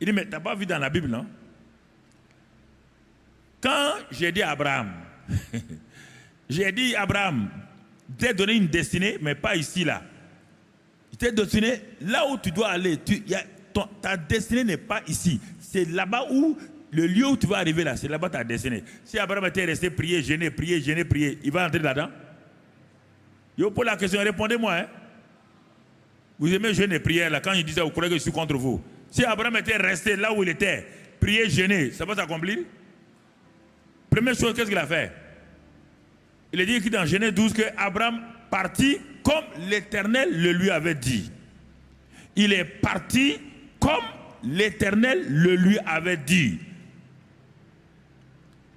Il dit, mais tu n'as pas vu dans la Bible, non? Quand j'ai dit à Abraham, Abraham, t'ai donné une destinée, mais pas ici, là. Il t'ai destiné là où tu dois aller. Ta destinée n'est pas ici. C'est là-bas où, le lieu où tu vas arriver là, c'est là-bas ta destinée. Si Abraham était resté prier, jeûner, il va entrer là-dedans? Je vous pose la question, répondez-moi. Hein? Vous aimez jeûner, prier là, quand je disais, vous croyez que je suis contre vous. Si Abraham était resté là où il était, prier, jeûner, ça va s'accomplir? Première chose, qu'est-ce qu'il a fait? Il est dit écrit dans Genèse 12 que Abraham partit comme l'Éternel le lui avait dit. Il est parti comme l'Éternel le lui avait dit.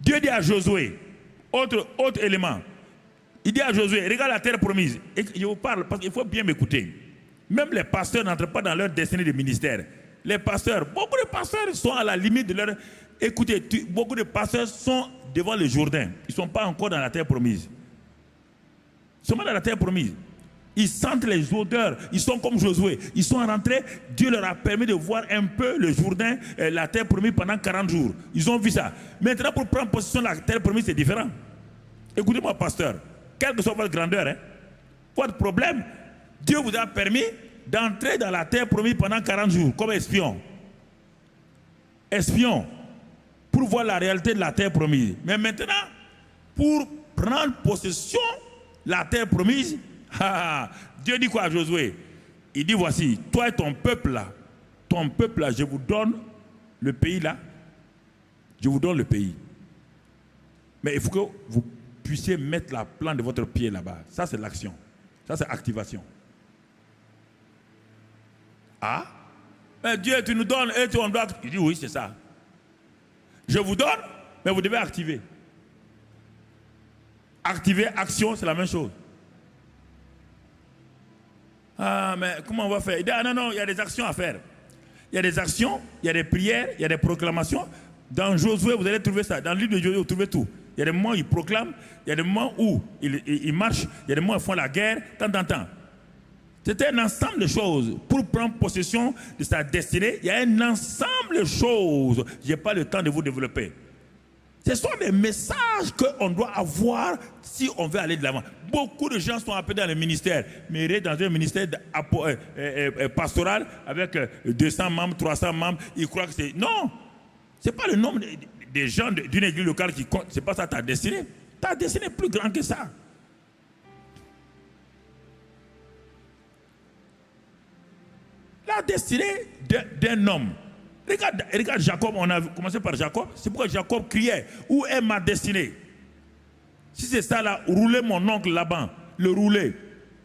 Dieu dit à Josué, autre élément, il dit à Josué, regarde la terre promise. Et je vous parle parce qu'il faut bien m'écouter. Même les pasteurs n'entrent pas dans leur destinée de ministère. Les pasteurs, beaucoup de pasteurs sont à la limite de leur... Écoutez, beaucoup de pasteurs sont devant le Jourdain. Ils ne sont pas encore dans la terre promise. Ils sont pas dans la terre promise. Ils sentent les odeurs. Ils sont comme Josué. Ils sont rentrés. Dieu leur a permis de voir un peu le Jourdain, la terre promise pendant 40 jours. Ils ont vu ça. Maintenant, pour prendre possession de la terre promise, c'est différent. Écoutez-moi, pasteur. Quelle que soit votre grandeur, hein, votre problème, Dieu vous a permis d'entrer dans la terre promise pendant 40 jours comme espion. Espion. Pour voir la réalité de la terre promise. Mais maintenant, pour prendre possession de la terre promise, Dieu dit quoi à Josué? Il dit, voici, toi et ton peuple là, je vous donne le pays là, je vous donne le pays. Mais il faut que vous puissiez mettre la plante de votre pied là-bas. Ça, c'est l'action. Ça, c'est activation. Ah? Mais Dieu, tu nous donnes et on doit... Il dit oui, c'est ça. Je vous donne, mais vous devez activer. Activer, action, c'est la même chose. Ah, mais comment on va faire? Il dit, ah non, il y a des actions à faire. Il y a des actions, il y a des prières, il y a des proclamations. Dans Josué, vous allez trouver ça. Dans le livre de Josué, vous trouvez tout. Il y a des moments où ils proclament, il y a des moments où ils marchent, il y a des moments où ils font la guerre, tant. C'est un ensemble de choses. Pour prendre possession de sa destinée, il y a un ensemble de choses. Je n'ai pas le temps de vous développer. Ce sont des messages qu'on doit avoir si on veut aller de l'avant. Beaucoup de gens sont appelés dans le ministère, mais dans un ministère pastoral avec 200 membres, 300 membres, ils croient que c'est... Non, ce n'est pas le nombre des gens d'une église locale qui compte. Ce n'est pas ça ta destinée. Ta destinée est plus grande que ça. La destinée d'un homme. Regarde Jacob, on a commencé par Jacob. C'est pourquoi Jacob criait, où est ma destinée? Si c'est ça là, rouler mon oncle là-bas, le rouler,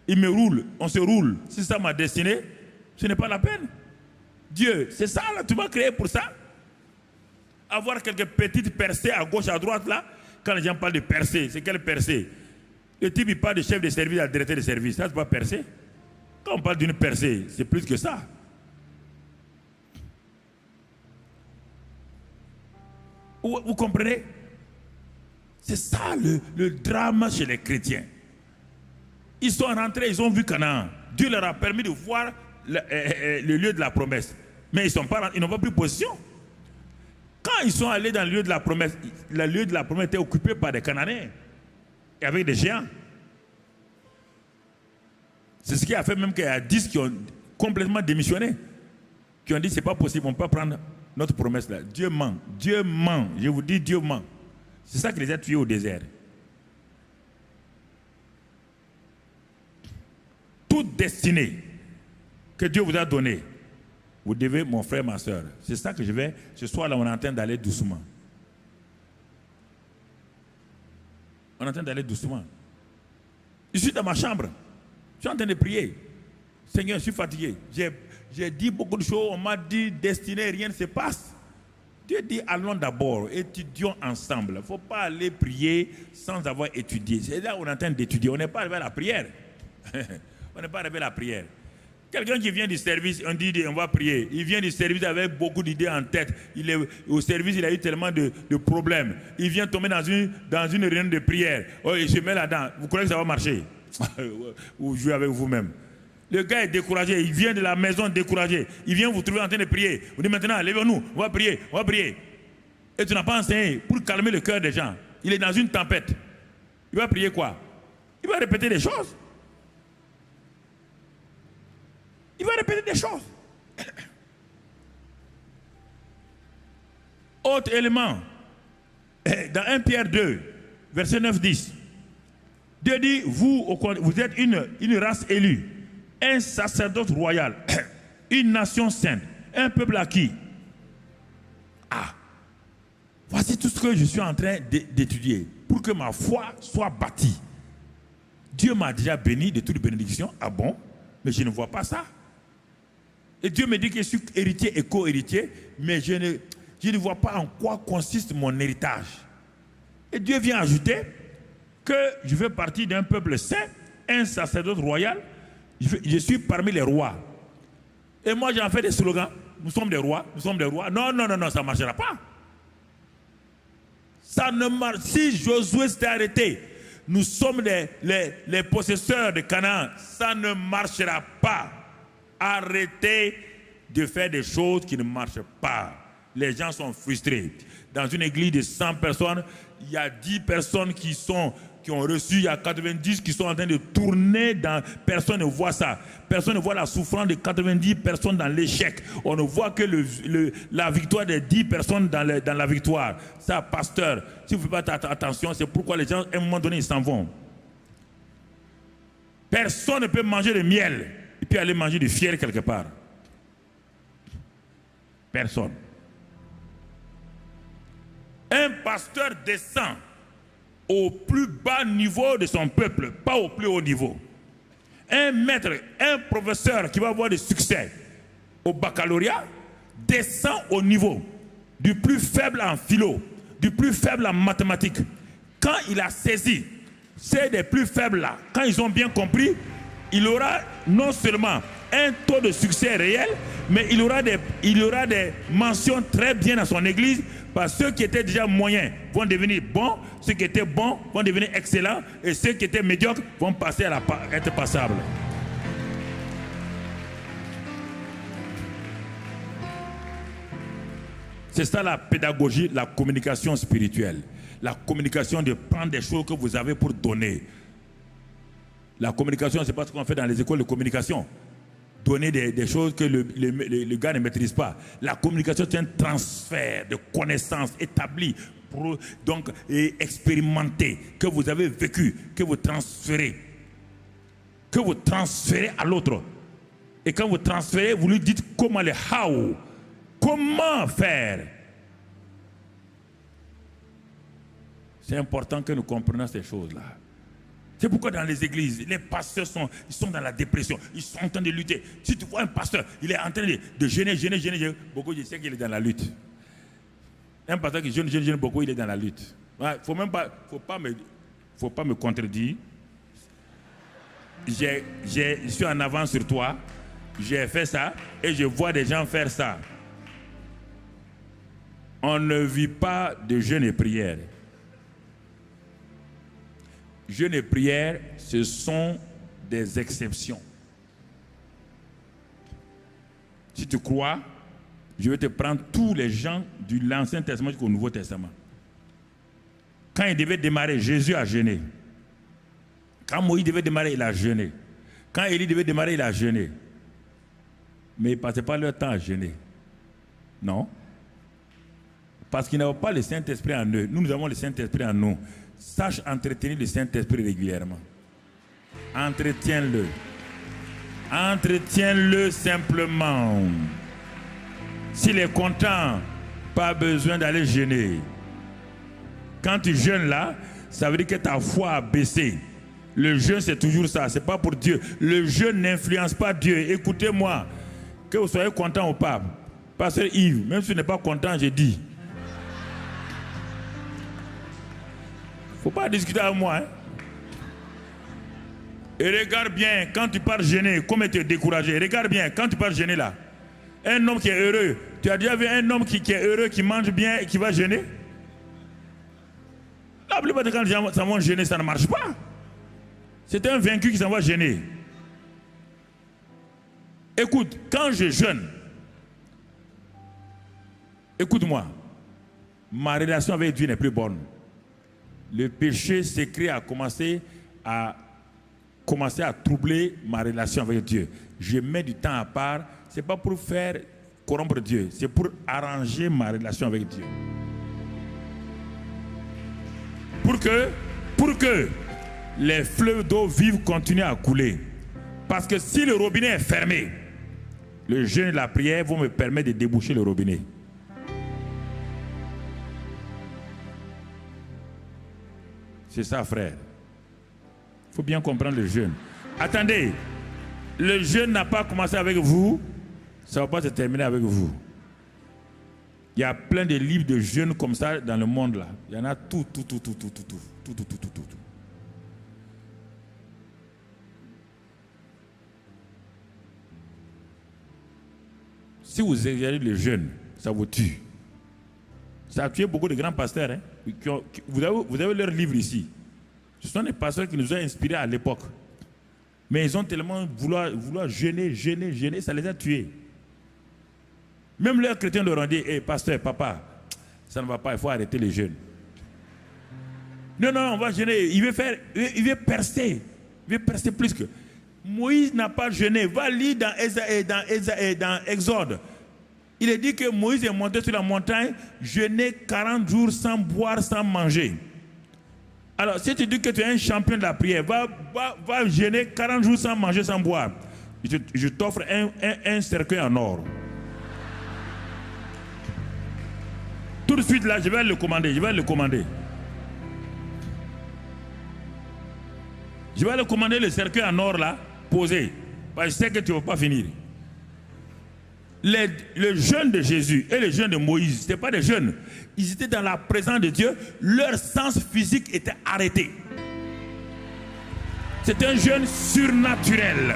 il me roule, on se roule. Si c'est ça ma destinée, ce n'est pas la peine. Dieu, c'est ça là, tu m'as créé pour ça? Avoir quelques petites percées à gauche, à droite là, quand les gens parlent de percées, c'est quelle percée? Le type il parle de chef de service à directeur de service, ça c'est pas percée. Quand on parle d'une percée, c'est plus que ça. Vous comprenez? C'est ça le drame chez les chrétiens. Ils sont rentrés, ils ont vu Canaan. Dieu leur a permis de voir le lieu de la promesse. Mais ils n'ont pas pris position. Quand ils sont allés dans le lieu de la promesse, le lieu de la promesse était occupé par des Cananéens et avec des géants. C'est ce qui a fait même qu'il y a 10 qui ont complètement démissionné. Qui ont dit c'est pas possible, on ne peut pas prendre notre promesse là. Dieu ment. Dieu ment. Je vous dis, Dieu ment. C'est ça qui les a tués au désert. Toute destinée que Dieu vous a donnée, vous devez, mon frère, ma soeur. C'est ça que je vais. Ce soir là, on est en train d'aller doucement. On est en train d'aller doucement. Je suis dans ma chambre. Je suis en train de prier. Seigneur, je suis fatigué. J'ai dit beaucoup de choses. On m'a dit destinée, rien ne se passe. Dieu dit allons d'abord, étudions ensemble. Il ne faut pas aller prier sans avoir étudié. C'est là où on est en train d'étudier. On n'est pas arrivé à la prière. On n'est pas arrivé à la prière. Quelqu'un qui vient du service, on dit on va prier. Il vient du service avec beaucoup d'idées en tête. Il est au service, il a eu tellement de problèmes. Il vient tomber dans une réunion de prière. Oh, il se met là-dedans. Vous croyez que ça va marcher? Vous jouez avec vous-même. Le gars est découragé, il vient de la maison découragé. Il vient vous trouver en train de prier. Vous dites maintenant, levez-nous, on va prier, on va prier. Et tu n'as pas enseigné pour calmer le cœur des gens. Il est dans une tempête. Il va prier quoi? Il va répéter des choses. Il va répéter des choses. Autre élément. Dans 1 Pierre 2, verset 9-10. Dieu dit, vous êtes une race élue, un sacerdoce royal, une nation sainte, un peuple acquis. Ah, voici tout ce que je suis en train d'étudier pour que ma foi soit bâtie. Dieu m'a déjà béni de toutes les bénédictions. Ah bon? Mais je ne vois pas ça. Et Dieu me dit que je suis héritier et co-héritier, mais je ne vois pas en quoi consiste mon héritage. Et Dieu vient ajouter que je fais partie d'un peuple saint, un sacerdoce royal, je suis parmi les rois. Et moi j'en fais des slogans, nous sommes des rois, nous sommes des rois. Non, ça ne marchera pas. Ça ne marche. Si Josué s'était arrêté, nous sommes les possesseurs de Canaan, ça ne marchera pas. Arrêtez de faire des choses qui ne marchent pas. Les gens sont frustrés. Dans une église de 100 personnes, il y a 10 personnes qui ont reçu, il y a 90 qui sont en train de tourner. Personne ne voit ça. Personne ne voit la souffrance de 90 personnes dans l'échec. On ne voit que la victoire des 10 personnes dans la victoire. Ça, pasteur, si vous ne faites pas attention, c'est pourquoi les gens, à un moment donné, ils s'en vont. Personne ne peut manger de miel et puis aller manger du fiel quelque part. Personne. Un pasteur descend au plus bas niveau de son peuple, pas au plus haut niveau. Un maître, un professeur qui va avoir du succès, au baccalauréat descend au niveau du plus faible en philo, du plus faible en mathématiques. Quand il a saisi ces des plus faibles là, quand ils ont bien compris, il aura non seulement un taux de succès réel, mais il aura des mentions très bien dans son église, parce que ceux qui étaient déjà moyens vont devenir bons, ceux qui étaient bons vont devenir excellents, et ceux qui étaient médiocres vont passer à être passables. C'est ça la pédagogie, la communication spirituelle. La communication de prendre des choses que vous avez pour donner. La communication, c'est pas ce qu'on fait dans les écoles de communication. Donner des choses que le gars ne maîtrise pas. La communication, c'est un transfert de connaissances établies, donc expérimentées, que vous avez vécu, que vous transférez à l'autre. Et quand vous transférez, vous lui dites comment le how, comment faire. C'est important que nous comprenions ces choses-là. C'est pourquoi dans les églises, les pasteurs sont dans la dépression. Ils sont en train de lutter. Si tu vois un pasteur, il est en train de gêner. Beaucoup, je sais qu'il est dans la lutte. Un pasteur qui gêne beaucoup, il est dans la lutte. Il ne faut pas me contredire. Je suis en avance sur toi. J'ai fait ça et je vois des gens faire ça. On ne vit pas de jeûne et prière. Jeûne et prière, ce sont des exceptions. Si tu crois, je vais te prendre tous les gens de l'Ancien Testament jusqu'au Nouveau Testament. Quand il devait démarrer, Jésus a jeûné. Quand Moïse devait démarrer, il a jeûné. Quand Élie devait démarrer, il a jeûné. Mais ils ne passaient pas leur temps à jeûner. Non. Parce qu'ils n'avaient pas le Saint-Esprit en eux. Nous avons le Saint-Esprit en nous. Sache entretenir le Saint-Esprit régulièrement. Entretiens-le. Entretiens-le simplement. S'il est content, pas besoin d'aller jeûner. Quand tu jeûnes là, ça veut dire que ta foi a baissé. Le jeûne, c'est toujours ça. Ce n'est pas pour Dieu. Le jeûne n'influence pas Dieu. Écoutez-moi. Que vous soyez content ou pas. Pasteur Yves, même si tu n'es pas content, j'ai dit. Il ne faut pas discuter avec moi. Hein? Et regarde bien, quand tu pars gêner, comment tu es découragé. Regarde bien, quand tu pars gêner là. Un homme qui est heureux. Tu as déjà vu un homme qui est heureux, qui mange bien et qui va gêner? La plupart de quand les gens s'en vont gêner, ça ne marche pas. C'est un vaincu qui s'en va gêner. Écoute, quand je jeûne, écoute-moi, ma relation avec Dieu n'est plus bonne. Le péché secret a commencé à troubler ma relation avec Dieu. Je mets du temps à part. Ce n'est pas pour faire corrompre Dieu. C'est pour arranger ma relation avec Dieu. Pour que les fleuves d'eau vive continuent à couler. Parce que si le robinet est fermé, le jeûne et la prière vont me permettre de déboucher le robinet. C'est ça, frère. Il faut bien comprendre le jeûne. Attendez, le jeûne n'a pas commencé avec vous, ça ne va pas se terminer avec vous. Il y a plein de livres de jeûne comme ça dans le monde là. Il y en a tout. Si vous exagérez le jeûne, ça vous tue. Ça a tué beaucoup de grands pasteurs. Hein, vous avez leurs livres ici. Ce sont des pasteurs qui nous ont inspirés à l'époque. Mais ils ont tellement vouloir jeûner, ça les a tués. Même leurs chrétiens leur ont dit, hey, pasteur, papa, ça ne va pas, il faut arrêter les jeûnes. Non, on va jeûner. Il veut percer. Il veut percer plus que. Moïse n'a pas jeûné. Va lire dans Exode. Il est dit que Moïse est monté sur la montagne, jeûner 40 jours sans boire, sans manger. Alors, si tu dis que tu es un champion de la prière, va jeûner 40 jours sans manger, sans boire. Je t'offre un cercueil en or. Tout de suite là, je vais le commander. Je vais le commander le cercueil en or là, posé. Parce que je sais que tu ne vas pas finir. Le jeûne de Jésus et le jeûne de Moïse, ce n'étaient pas des jeûnes. Ils étaient dans la présence de Dieu. Leur sens physique était arrêté. C'est un jeûne surnaturel.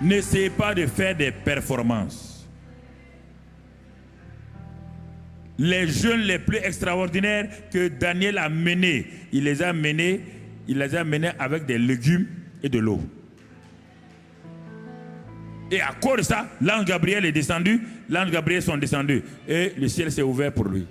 N'essayez pas de faire des performances. Les jeûnes les plus extraordinaires que Daniel a menés, il les a menés avec des légumes et de l'eau. Et à cause de ça, l'ange Gabriel est descendu, l'ange Gabriel sont descendus et le ciel s'est ouvert pour lui.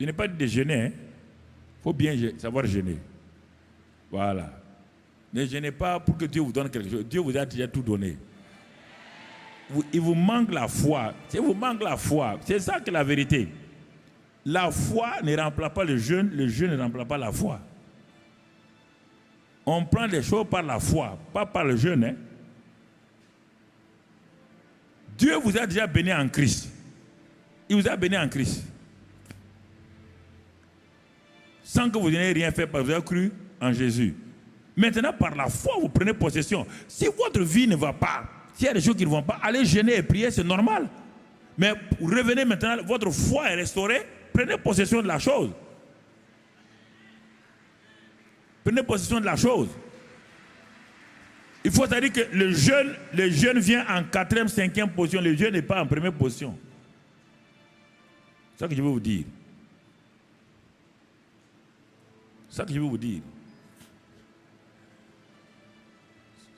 Je n'ai pas dit de jeûner, il faut bien savoir jeûner. Voilà. Ne jeûnez pas pour que Dieu vous donne quelque chose. Dieu vous a déjà tout donné. Il vous manque la foi. Si vous manque la foi, c'est ça que la vérité. La foi ne remplace pas le jeûne ne remplace pas la foi. On prend les choses par la foi, pas par le jeûne. Hein. Dieu vous a déjà béni en Christ. Il vous a béni en Christ. Sans que vous n'ayez rien fait, parce que vous avez cru en Jésus. Maintenant, par la foi, vous prenez possession. Si votre vie ne va pas, s'il y a des choses qui ne vont pas, allez jeûner et prier, c'est normal. Mais revenez maintenant, votre foi est restaurée, prenez possession de la chose. Prenez possession de la chose. Il faut dire que le jeûne vient en 4e, 5e position. Le jeûne n'est pas en première position. C'est ça que je veux vous dire. C'est ça que je veux vous dire.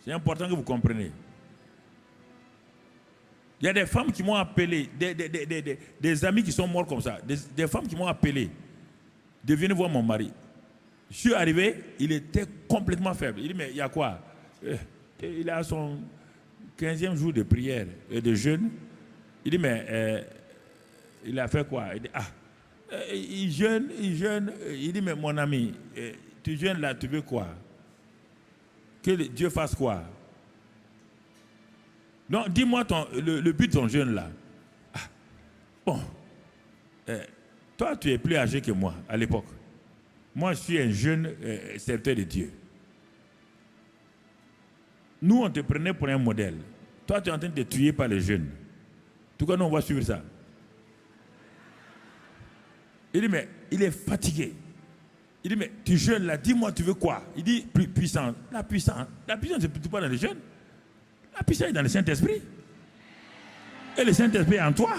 C'est important que vous compreniez. Il y a des femmes qui m'ont appelé, des amis qui sont morts comme ça, des femmes qui m'ont appelé de venir voir mon mari. Je suis arrivé, il était complètement faible. Il dit, mais il y a quoi? Il a son 15e jour de prière et de jeûne. Il dit, mais il a fait quoi? Il dit, il jeûne. Il dit, mais mon ami, tu jeûnes là, tu veux quoi? Que Dieu fasse quoi? Non, dis-moi le but de ton jeûne là. Bon, toi tu es plus âgé que moi à l'époque. Moi je suis un jeune serviteur de Dieu. Nous on te prenait pour un modèle. Toi tu es en train de te tuer par les jeunes. En tout cas nous on va suivre ça. Il dit mais il est fatigué. Il dit, mais tu jeûnes là, dis-moi, tu veux quoi? Il dit, puissance. La puissance, c'est plutôt pas dans les jeunes. La puissance est dans le Saint-Esprit. Et le Saint-Esprit est en toi.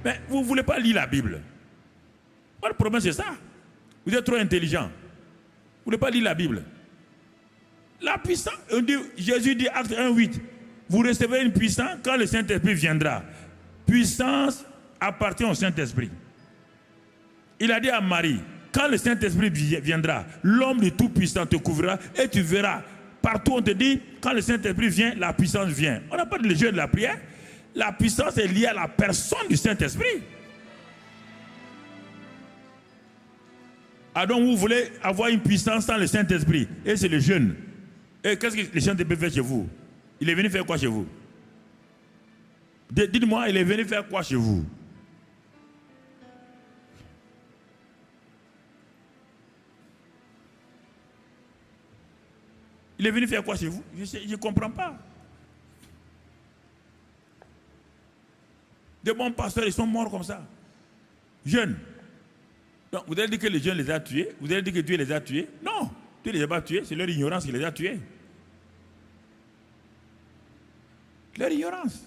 Mais vous ne voulez pas lire la Bible. Le problème, c'est ça. Vous êtes trop intelligent. Vous ne voulez pas lire la Bible. La puissance, Jésus dit, acte 1:8, vous recevrez une puissance quand le Saint-Esprit viendra. Puissance appartient au Saint-Esprit. Il a dit à Marie, quand le Saint-Esprit viendra, l'homme du Tout-Puissant te couvrira et tu verras. Partout on te dit, quand le Saint-Esprit vient, la puissance vient. On n'a pas de le jeu de la prière. La puissance est liée à la personne du Saint-Esprit. Ah donc vous voulez avoir une puissance sans le Saint-Esprit. Et c'est le jeûne. Et qu'est-ce que le Saint-Esprit fait chez vous? Il est venu faire quoi chez vous? Dites-moi, il est venu faire quoi chez vous? Il est venu faire quoi chez vous? Je ne comprends pas. Des bons pasteurs, ils sont morts comme ça. Jeunes. Donc, vous allez dire que les jeunes les a tués? Vous allez dire que Dieu les a tués? Non, Dieu ne les a pas tués, c'est leur ignorance qui les a tués. Leur ignorance.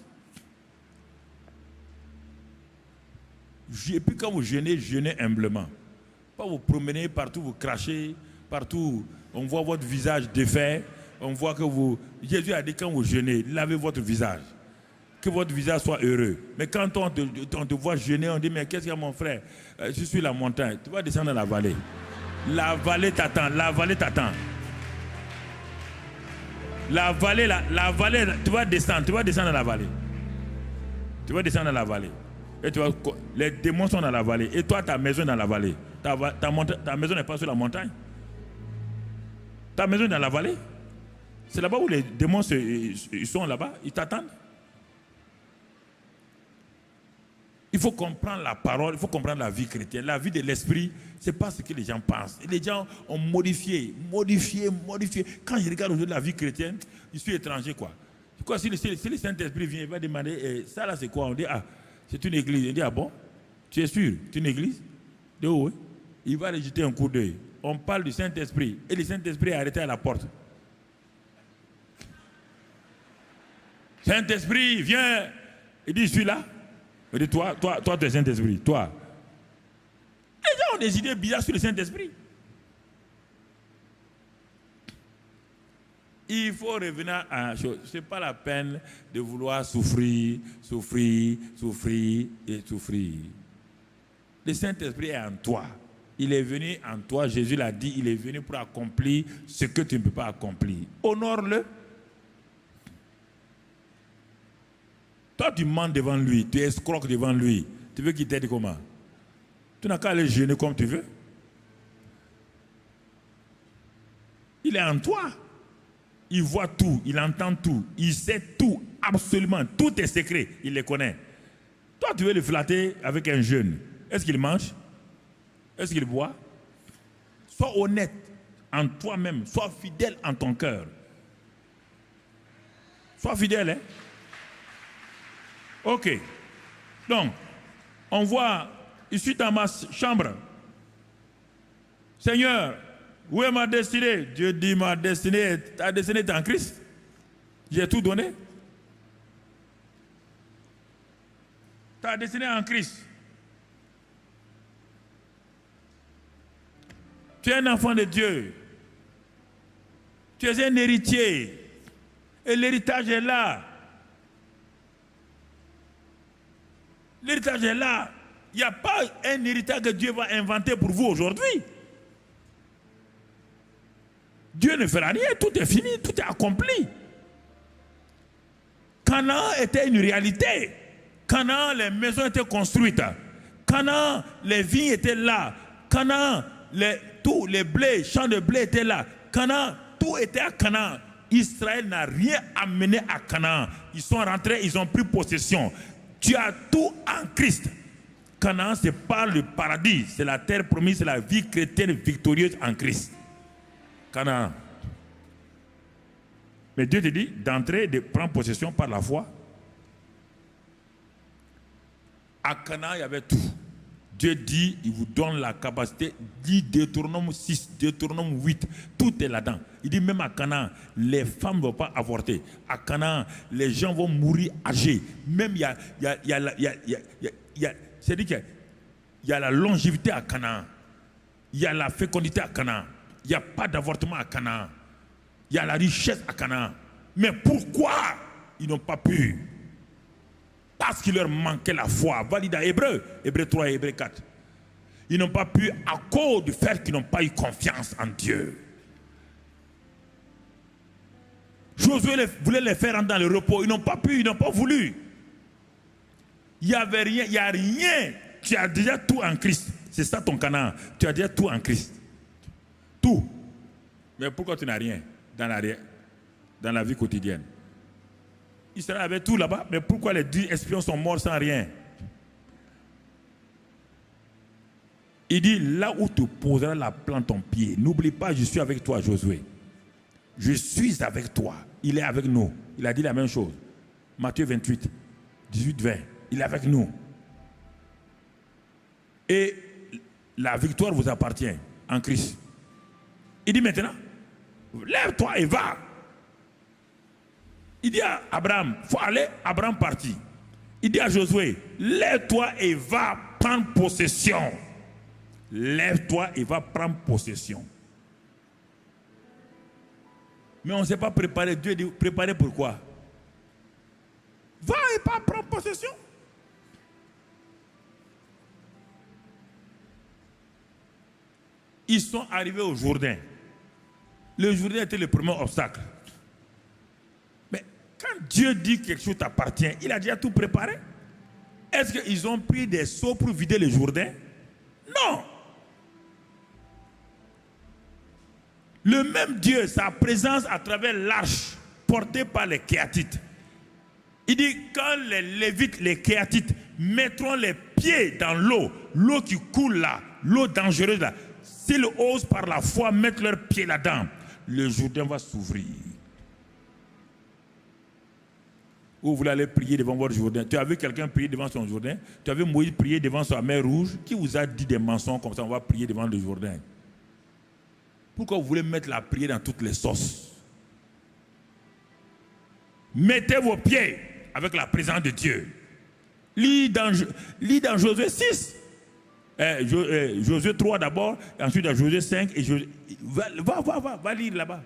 Et puis quand vous jeûnez, jeûnez humblement. Pas vous promener partout, vous crachez, partout, on voit votre visage défait, on voit que vous... Jésus a dit quand vous jeûnez, lavez votre visage. Que votre visage soit heureux. Mais quand on te voit jeûner, on dit, mais qu'est-ce qu'il y a mon frère? Je suis la montagne. Tu vas descendre dans la vallée. La vallée t'attend, la vallée t'attend. La vallée, tu vas descendre dans la vallée. Tu vas descendre dans la vallée. Et tu vois, les démons sont dans la vallée. Et toi, ta maison est dans la vallée. Ta maison n'est pas sur la montagne. Ta maison est dans la vallée. C'est là-bas où les démons ils sont là-bas, ils t'attendent. Il faut comprendre la parole, il faut comprendre la vie chrétienne. La vie de l'esprit, ce n'est pas ce que les gens pensent. Et les gens ont modifié. Quand je regarde aujourd'hui la vie chrétienne, je suis étranger, quoi. Si le Saint-Esprit vient, il va demander, ça là c'est quoi? On dit, ah, c'est une église. On dit, ah bon? Tu es sûr? C'est une église? De où? Il va aller jeter un coup d'œil. On parle du Saint-Esprit. Et le Saint-Esprit est arrêté à la porte. Saint-Esprit, viens. Il dit, je suis là. Il dit, toi, tu es Saint-Esprit. Toi. Les gens ont des idées bizarres sur le Saint-Esprit. Il faut revenir à une chose. Ce n'est pas la peine de vouloir souffrir. Le Saint-Esprit est en toi. Il est venu en toi. Jésus l'a dit, il est venu pour accomplir ce que tu ne peux pas accomplir. Honore-le. Toi, tu mens devant lui, tu escroques devant lui. Tu veux qu'il t'aide comment? Tu n'as qu'à aller jeûner comme tu veux. Il est en toi. Il voit tout, il entend tout, il sait tout, absolument. Tous tes secrets, il les connaît. Toi, tu veux le flatter avec un jeûne. Est-ce qu'il mange? Est-ce qu'il boit? Sois honnête en toi-même. Sois fidèle en ton cœur. Sois fidèle, hein? Ok. Donc, on voit, je suis dans ma chambre. Seigneur, où est ma destinée? Dieu dit, ta destinée est en Christ. J'ai tout donné. Ta destinée est en Christ. Tu es un enfant de Dieu. Tu es un héritier. Et l'héritage est là. L'héritage est là. Il n'y a pas un héritage que Dieu va inventer pour vous aujourd'hui. Dieu ne fera rien, tout est fini, tout est accompli. Canaan était une réalité. Canaan, les maisons étaient construites. Canaan, les vignes étaient là. Canaan, tous les blés, champs de blé étaient là. Canaan, tout était à Canaan. Israël n'a rien amené à Canaan. Ils sont rentrés, ils ont pris possession. Tu as tout en Christ. Canaan, c'est pas le paradis, c'est la terre promise, c'est la vie chrétienne victorieuse en Christ. Canaan. Mais Dieu te dit d'entrer, de prendre possession par la foi. À Canaan, il y avait tout. Dieu dit, il vous donne la capacité, dit Deutéronome 6, Deutéronome 8, tout est là-dedans. Il dit même à Canaan, les femmes ne vont pas avorter. À Canaan, les gens vont mourir âgés. Même c'est-à-dire qu'il y a la longévité à Canaan. Il y a la fécondité à Canaan. Il n'y a pas d'avortement à Canaan. Il y a la richesse à Canaan. Mais pourquoi ils n'ont pas pu? Parce qu'il leur manquait la foi. Valide à Hébreu 3 et Hébreu 4. Ils n'ont pas pu à cause du fait qu'ils n'ont pas eu confiance en Dieu. Josué voulait les faire rentrer dans le repos. Ils n'ont pas pu, ils n'ont pas voulu. Il n'y avait rien, il n'y a rien. Tu as déjà tout en Christ. C'est ça ton Canaan. Tu as déjà tout en Christ. Tout. Mais pourquoi tu n'as rien dans la vie quotidienne? Israël avait tout là-bas, mais pourquoi les 10 espions sont morts sans rien? Il dit, là où tu poseras la plante ton pied, n'oublie pas, je suis avec toi, Josué. Je suis avec toi. Il est avec nous. Il a dit la même chose. Matthieu 28, 18, 20. Il est avec nous. Et la victoire vous appartient en Christ. Il dit maintenant, lève-toi et va. Il dit à Abraham, il faut aller, Abraham partit. Il dit à Josué, lève-toi et va prendre possession. Lève-toi et va prendre possession. Mais on ne s'est pas préparé. Dieu dit, préparé pourquoi? Va et pas prendre possession. Ils sont arrivés au Jourdain. Le Jourdain était le premier obstacle. Mais quand Dieu dit que quelque chose t'appartient, il a déjà tout préparé. Est-ce qu'ils ont pris des seaux pour vider le Jourdain? Non. Le même Dieu, sa présence à travers l'arche portée par les Kéatites. Il dit, quand les Lévites, les Kéatites, mettront les pieds dans l'eau, l'eau qui coule là, l'eau dangereuse là, s'ils osent par la foi mettre leurs pieds là-dedans, le Jourdain va s'ouvrir. Ou vous voulez aller prier devant votre Jourdain. Tu as vu quelqu'un prier devant son Jourdain? Tu as vu Moïse prier devant sa mer rouge? Qui vous a dit des mensonges comme ça, on va prier devant le Jourdain? Pourquoi vous voulez mettre la prière dans toutes les sauces? Mettez vos pieds avec la présence de Dieu. Lis dans Josué 6. Josué 3 d'abord, et ensuite dans Josué 5. Et va lire là-bas.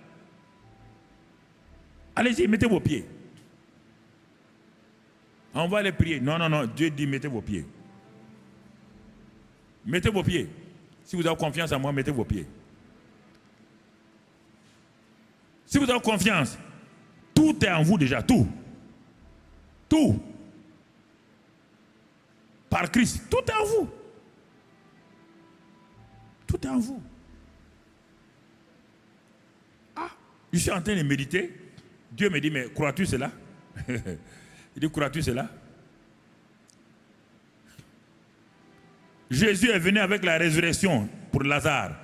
Allez-y, mettez vos pieds. On va aller prier. Non, Dieu dit mettez vos pieds. Mettez vos pieds. Si vous avez confiance en moi, mettez vos pieds. Si vous avez confiance, tout est en vous déjà, tout. Tout. Par Christ, tout est en vous. Tout est en vous. Ah, je suis en train de méditer. Dieu me dit, mais crois-tu cela? Il dit, crois-tu cela? Jésus est venu avec la résurrection pour Lazare.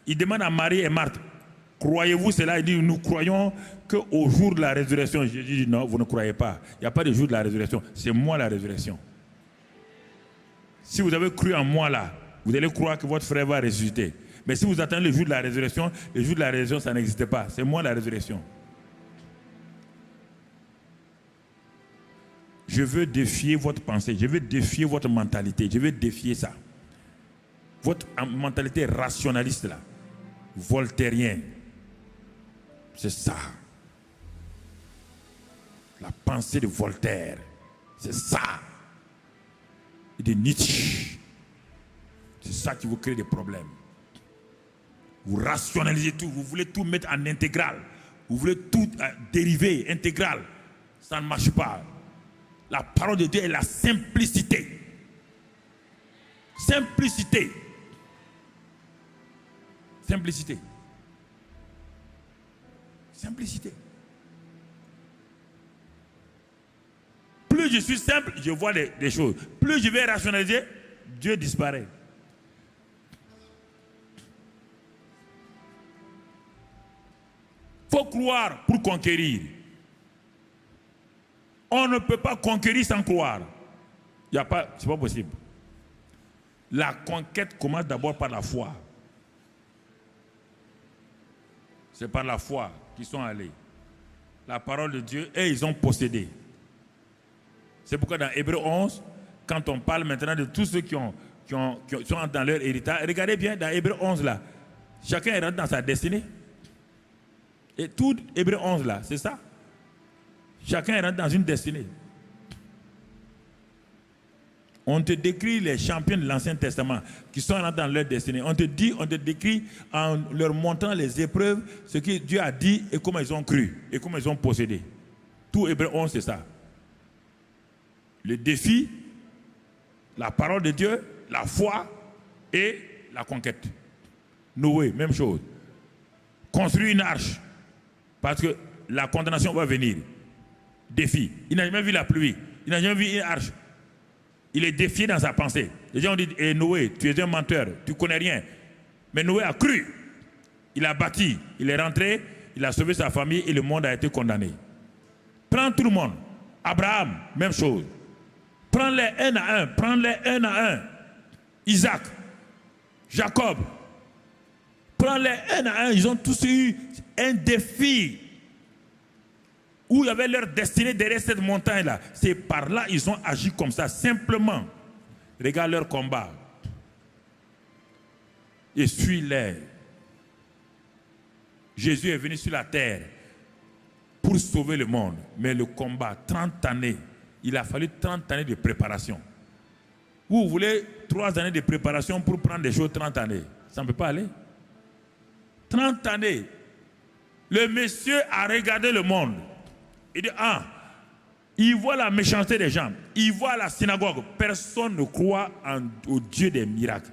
Il demande à Marie et Marthe, croyez-vous cela? Il dit, nous croyons qu'au jour de la résurrection. Jésus dit, non, vous ne croyez pas. Il n'y a pas de jour de la résurrection. C'est moi la résurrection. Si vous avez cru en moi là, vous allez croire que votre frère va ressusciter. Mais si vous attendez le jour de la résurrection, le jour de la résurrection, ça n'existe pas. C'est moi la résurrection. Je veux défier votre pensée, je veux défier votre mentalité, je veux défier ça. Votre mentalité rationaliste là, voltairienne, c'est ça. La pensée de Voltaire, c'est ça. Et de Nietzsche, c'est ça qui vous crée des problèmes. Vous rationalisez tout, vous voulez tout mettre en intégral, vous voulez tout dériver, intégral. Ça ne marche pas. La parole de Dieu est la simplicité. Simplicité. Simplicité. Simplicité. Plus je suis simple, je vois des choses. Plus je vais rationaliser, Dieu disparaît. Il faut croire pour conquérir. On ne peut pas conquérir sans croire. Ce n'est pas possible. La conquête commence d'abord par la foi. C'est par la foi qu'ils sont allés. La parole de Dieu, et ils ont possédé. C'est pourquoi dans Hébreux 11, quand on parle maintenant de tous ceux qui sont dans leur héritage, regardez bien dans Hébreux 11 là, chacun rentre dans sa destinée. Et tout Hébreux 11 là, c'est ça. Chacun rentre dans une destinée. On te décrit les champions de l'Ancien Testament qui sont rentrés dans leur destinée. On te décrit en leur montrant les épreuves, ce que Dieu a dit et comment ils ont cru et comment ils ont possédé. Tout Hébreux 11, c'est ça. Le défi, la parole de Dieu, la foi et la conquête. Noé, même chose. Construire une arche parce que la condamnation va venir. Défi. Il n'a jamais vu la pluie. Il n'a jamais vu une arche. Il est défié dans sa pensée. Les gens ont dit, Noé, tu es un menteur, tu ne connais rien. Mais Noé a cru. Il a bâti. Il est rentré, il a sauvé sa famille et le monde a été condamné. Prends tout le monde. Abraham, même chose. Prends-les un à un. Prends-les un à un. Isaac, Jacob. Prends-les un à un. Ils ont tous eu un défi. Où il y avait leur destinée derrière cette montagne-là. C'est par là qu'ils ont agi comme ça, simplement. Regarde leur combat. Et suis-les. Jésus est venu sur la terre pour sauver le monde. Mais le combat, 30 années, il a fallu 30 années de préparation. Vous voulez 3 années de préparation pour prendre des choses 30 années. Ça ne peut pas aller. 30 années. Le monsieur a regardé le monde. Il dit, il voit la méchanceté des gens. Il voit la synagogue. Personne ne croit au Dieu des miracles.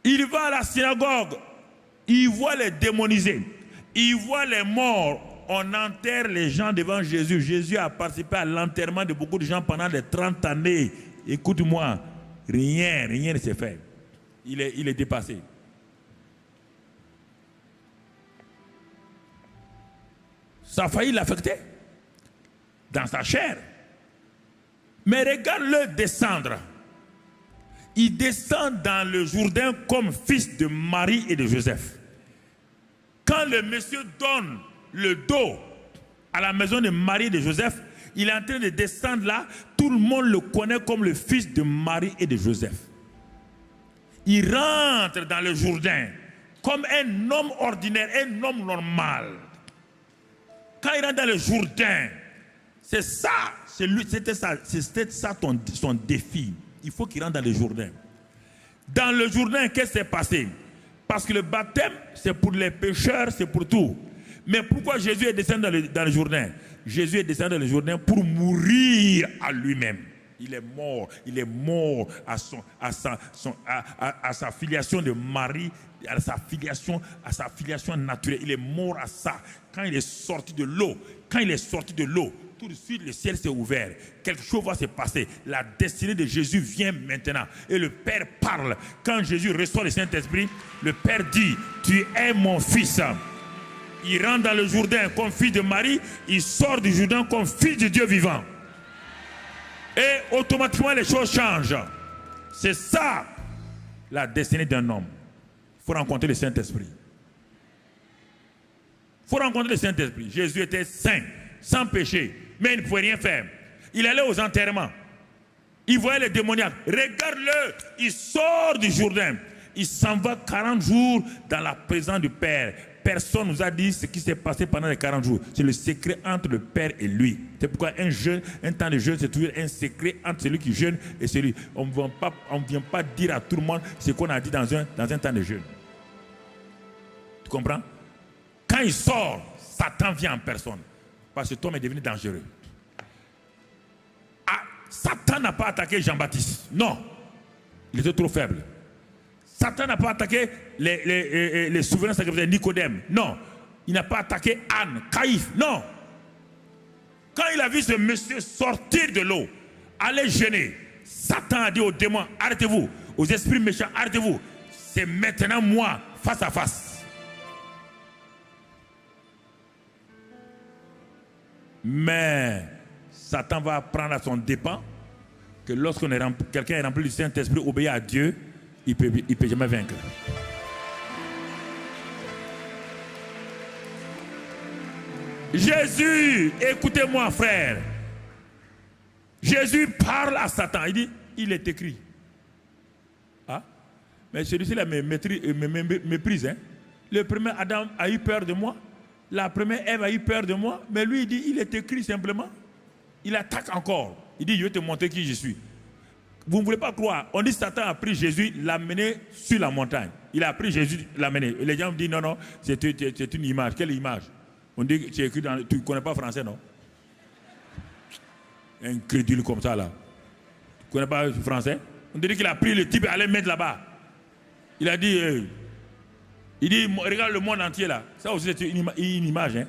Il va à la synagogue, il voit les démonisés, il voit les morts. On enterre les gens devant Jésus. Jésus a participé à l'enterrement de beaucoup de gens pendant les 30 années. Écoute-moi, rien ne s'est fait. Il est dépassé. Ça a failli l'affecter dans sa chair. Mais regarde-le descendre. Il descend dans le Jourdain comme fils de Marie et de Joseph. Quand le monsieur donne le dos à la maison de Marie et de Joseph, il est en train de descendre là. Tout le monde le connaît comme le fils de Marie et de Joseph. Il rentre dans le Jourdain comme un homme ordinaire, un homme normal. Quand il rentre dans le Jourdain, c'est ça, c'était ça son défi. Il faut qu'il rentre dans le Jourdain. Dans le Jourdain, qu'est-ce qui s'est passé? Parce que le baptême, c'est pour les pécheurs, c'est pour tout. Mais pourquoi Jésus est descendu dans le Jourdain? Jésus est descendu dans le Jourdain pour mourir à lui-même. Il est mort à sa filiation de Marie, à sa filiation naturelle. Il est mort à ça. Quand il est sorti de l'eau, tout de suite le ciel s'est ouvert. Quelque chose va se passer. La destinée de Jésus vient maintenant. Et le Père parle. Quand Jésus reçoit le Saint-Esprit, le Père dit, tu es mon fils. Il rentre dans le Jourdain comme fils de Marie, il sort du Jourdain comme fils de Dieu vivant. Et automatiquement les choses changent. C'est ça la destinée d'un homme. Il faut rencontrer le Saint-Esprit. Il faut rencontrer le Saint-Esprit. Jésus était saint, sans péché, mais il ne pouvait rien faire. Il allait aux enterrements. Il voyait les démoniaques. Regarde-le, il sort du Jourdain. Il s'en va 40 jours dans la présence du Père. Personne nous a dit ce qui s'est passé pendant les 40 jours. C'est le secret entre le Père et lui. C'est pourquoi un temps de jeûne, c'est toujours un secret entre celui qui jeûne et celui. On ne vient pas dire à tout le monde ce qu'on a dit dans un temps de jeûne. Tu comprends? Quand il sort, Satan vient en personne. Parce que cet homme est devenu dangereux. Ah, Satan n'a pas attaqué Jean-Baptiste. Non. Il était trop faible. Satan n'a pas attaqué les souverains sacrificateurs Nicodème. Non. Il n'a pas attaqué Anne, Caïphe. Non. Quand il a vu ce monsieur sortir de l'eau, aller jeûner, Satan a dit aux démons, arrêtez-vous. Aux esprits méchants, arrêtez-vous. C'est maintenant moi, face à face. Mais Satan va apprendre à son dépens que lorsqu'on est quelqu'un est rempli du Saint-Esprit, obéit à Dieu, il ne peut jamais vaincre. Jésus, écoutez-moi frère. Jésus parle à Satan. Il dit, il est écrit. Ah? Mais celui-ci me méprise. Hein? Le premier Adam a eu peur de moi. La première Ève a eu peur de moi. Mais lui, il dit, il est écrit simplement. Il attaque encore. Il dit, je vais te montrer qui je suis. Vous ne voulez pas croire. On dit que Satan a pris Jésus, l'a mené sur la montagne. Il a pris Jésus, l'a mené. Et les gens me disent, non, c'est une image. Quelle image? On dit que tu es écrit dans... Tu ne connais pas français, non? Incrédule comme ça, là. Tu ne connais pas français? On dit qu'il a pris le type et allait mettre là-bas. Il a dit... il dit, regarde le monde entier, là. Ça aussi, c'est une image, hein?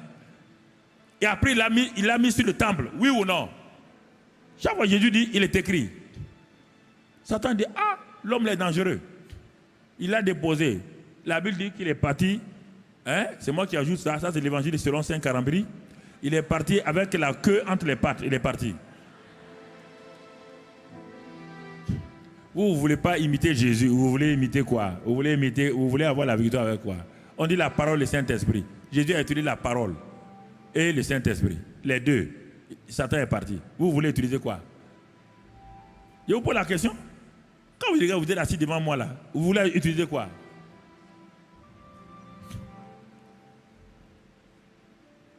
Et après, il l'a mis sur le temple. Oui ou non? Chaque fois Jésus dit, il est écrit. Satan dit, ah, l'homme est dangereux. Il l'a déposé. La Bible dit qu'il est parti. Hein? C'est moi qui ajoute ça. Ça, c'est l'évangile selon Saint Carambri. Il est parti avec la queue entre les pattes. Il est parti. Vous ne voulez pas imiter Jésus. Vous voulez imiter quoi? Vous voulez avoir la victoire avec quoi? On dit la parole et le Saint-Esprit. Jésus a utilisé la parole et le Saint-Esprit. Les deux. Satan est parti. Vous voulez utiliser quoi? Je vous pose la question. Quand vous êtes assis devant moi là, vous voulez utiliser quoi?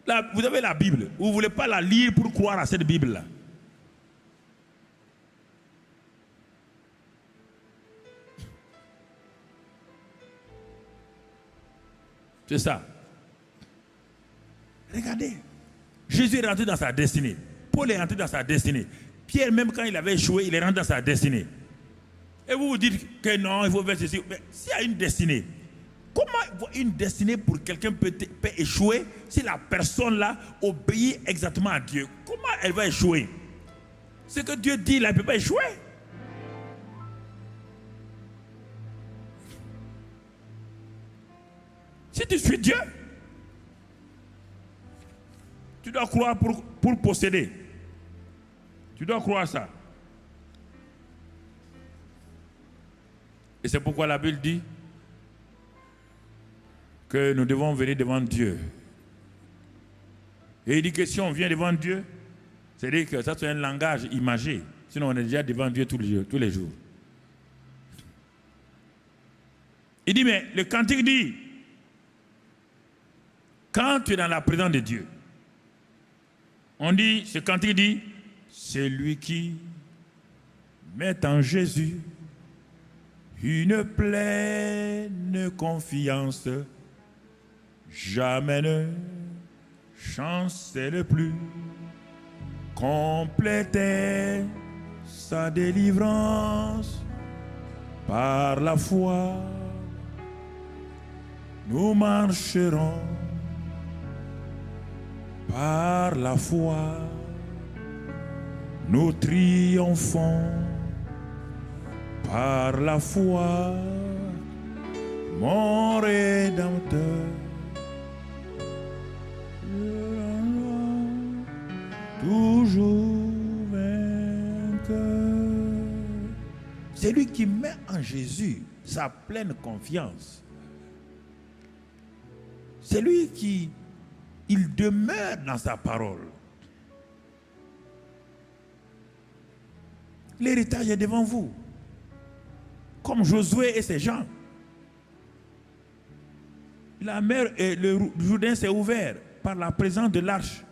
Là, vous avez la Bible. Vous ne voulez pas la lire pour croire à cette Bible-là. C'est ça. Regardez. Jésus est rentré dans sa destinée. Paul est rentré dans sa destinée. Pierre, même quand il avait échoué, il est rentré dans sa destinée. Et vous vous dites que non, il faut faire ceci. Mais s'il y a une destinée, comment une destinée pour quelqu'un peut échouer si la personne-là obéit exactement à Dieu? Comment elle va échouer? Ce que Dieu dit, là, elle ne peut pas échouer. Si tu suis Dieu, tu dois croire pour posséder. Tu dois croire ça. Et c'est pourquoi la Bible dit que nous devons venir devant Dieu. Et il dit que si on vient devant Dieu, c'est-à-dire que ça c'est un langage imagé. Sinon on est déjà devant Dieu tous les jours. Il dit, mais le cantique dit, quand tu es dans la présence de Dieu, on dit, ce cantique dit, c'est lui qui met en Jésus une pleine confiance, jamais ne chancelle plus, complétait sa délivrance par la foi. Nous marcherons par la foi, nous triomphons par la foi, mon Rédempteur. Toujours vainqueur. C'est lui qui met en Jésus sa pleine confiance. C'est lui qui il demeure dans sa parole. L'héritage est devant vous. Comme Josué et ses gens. La mer et le Jourdain s'est ouvert par la présence de l'arche.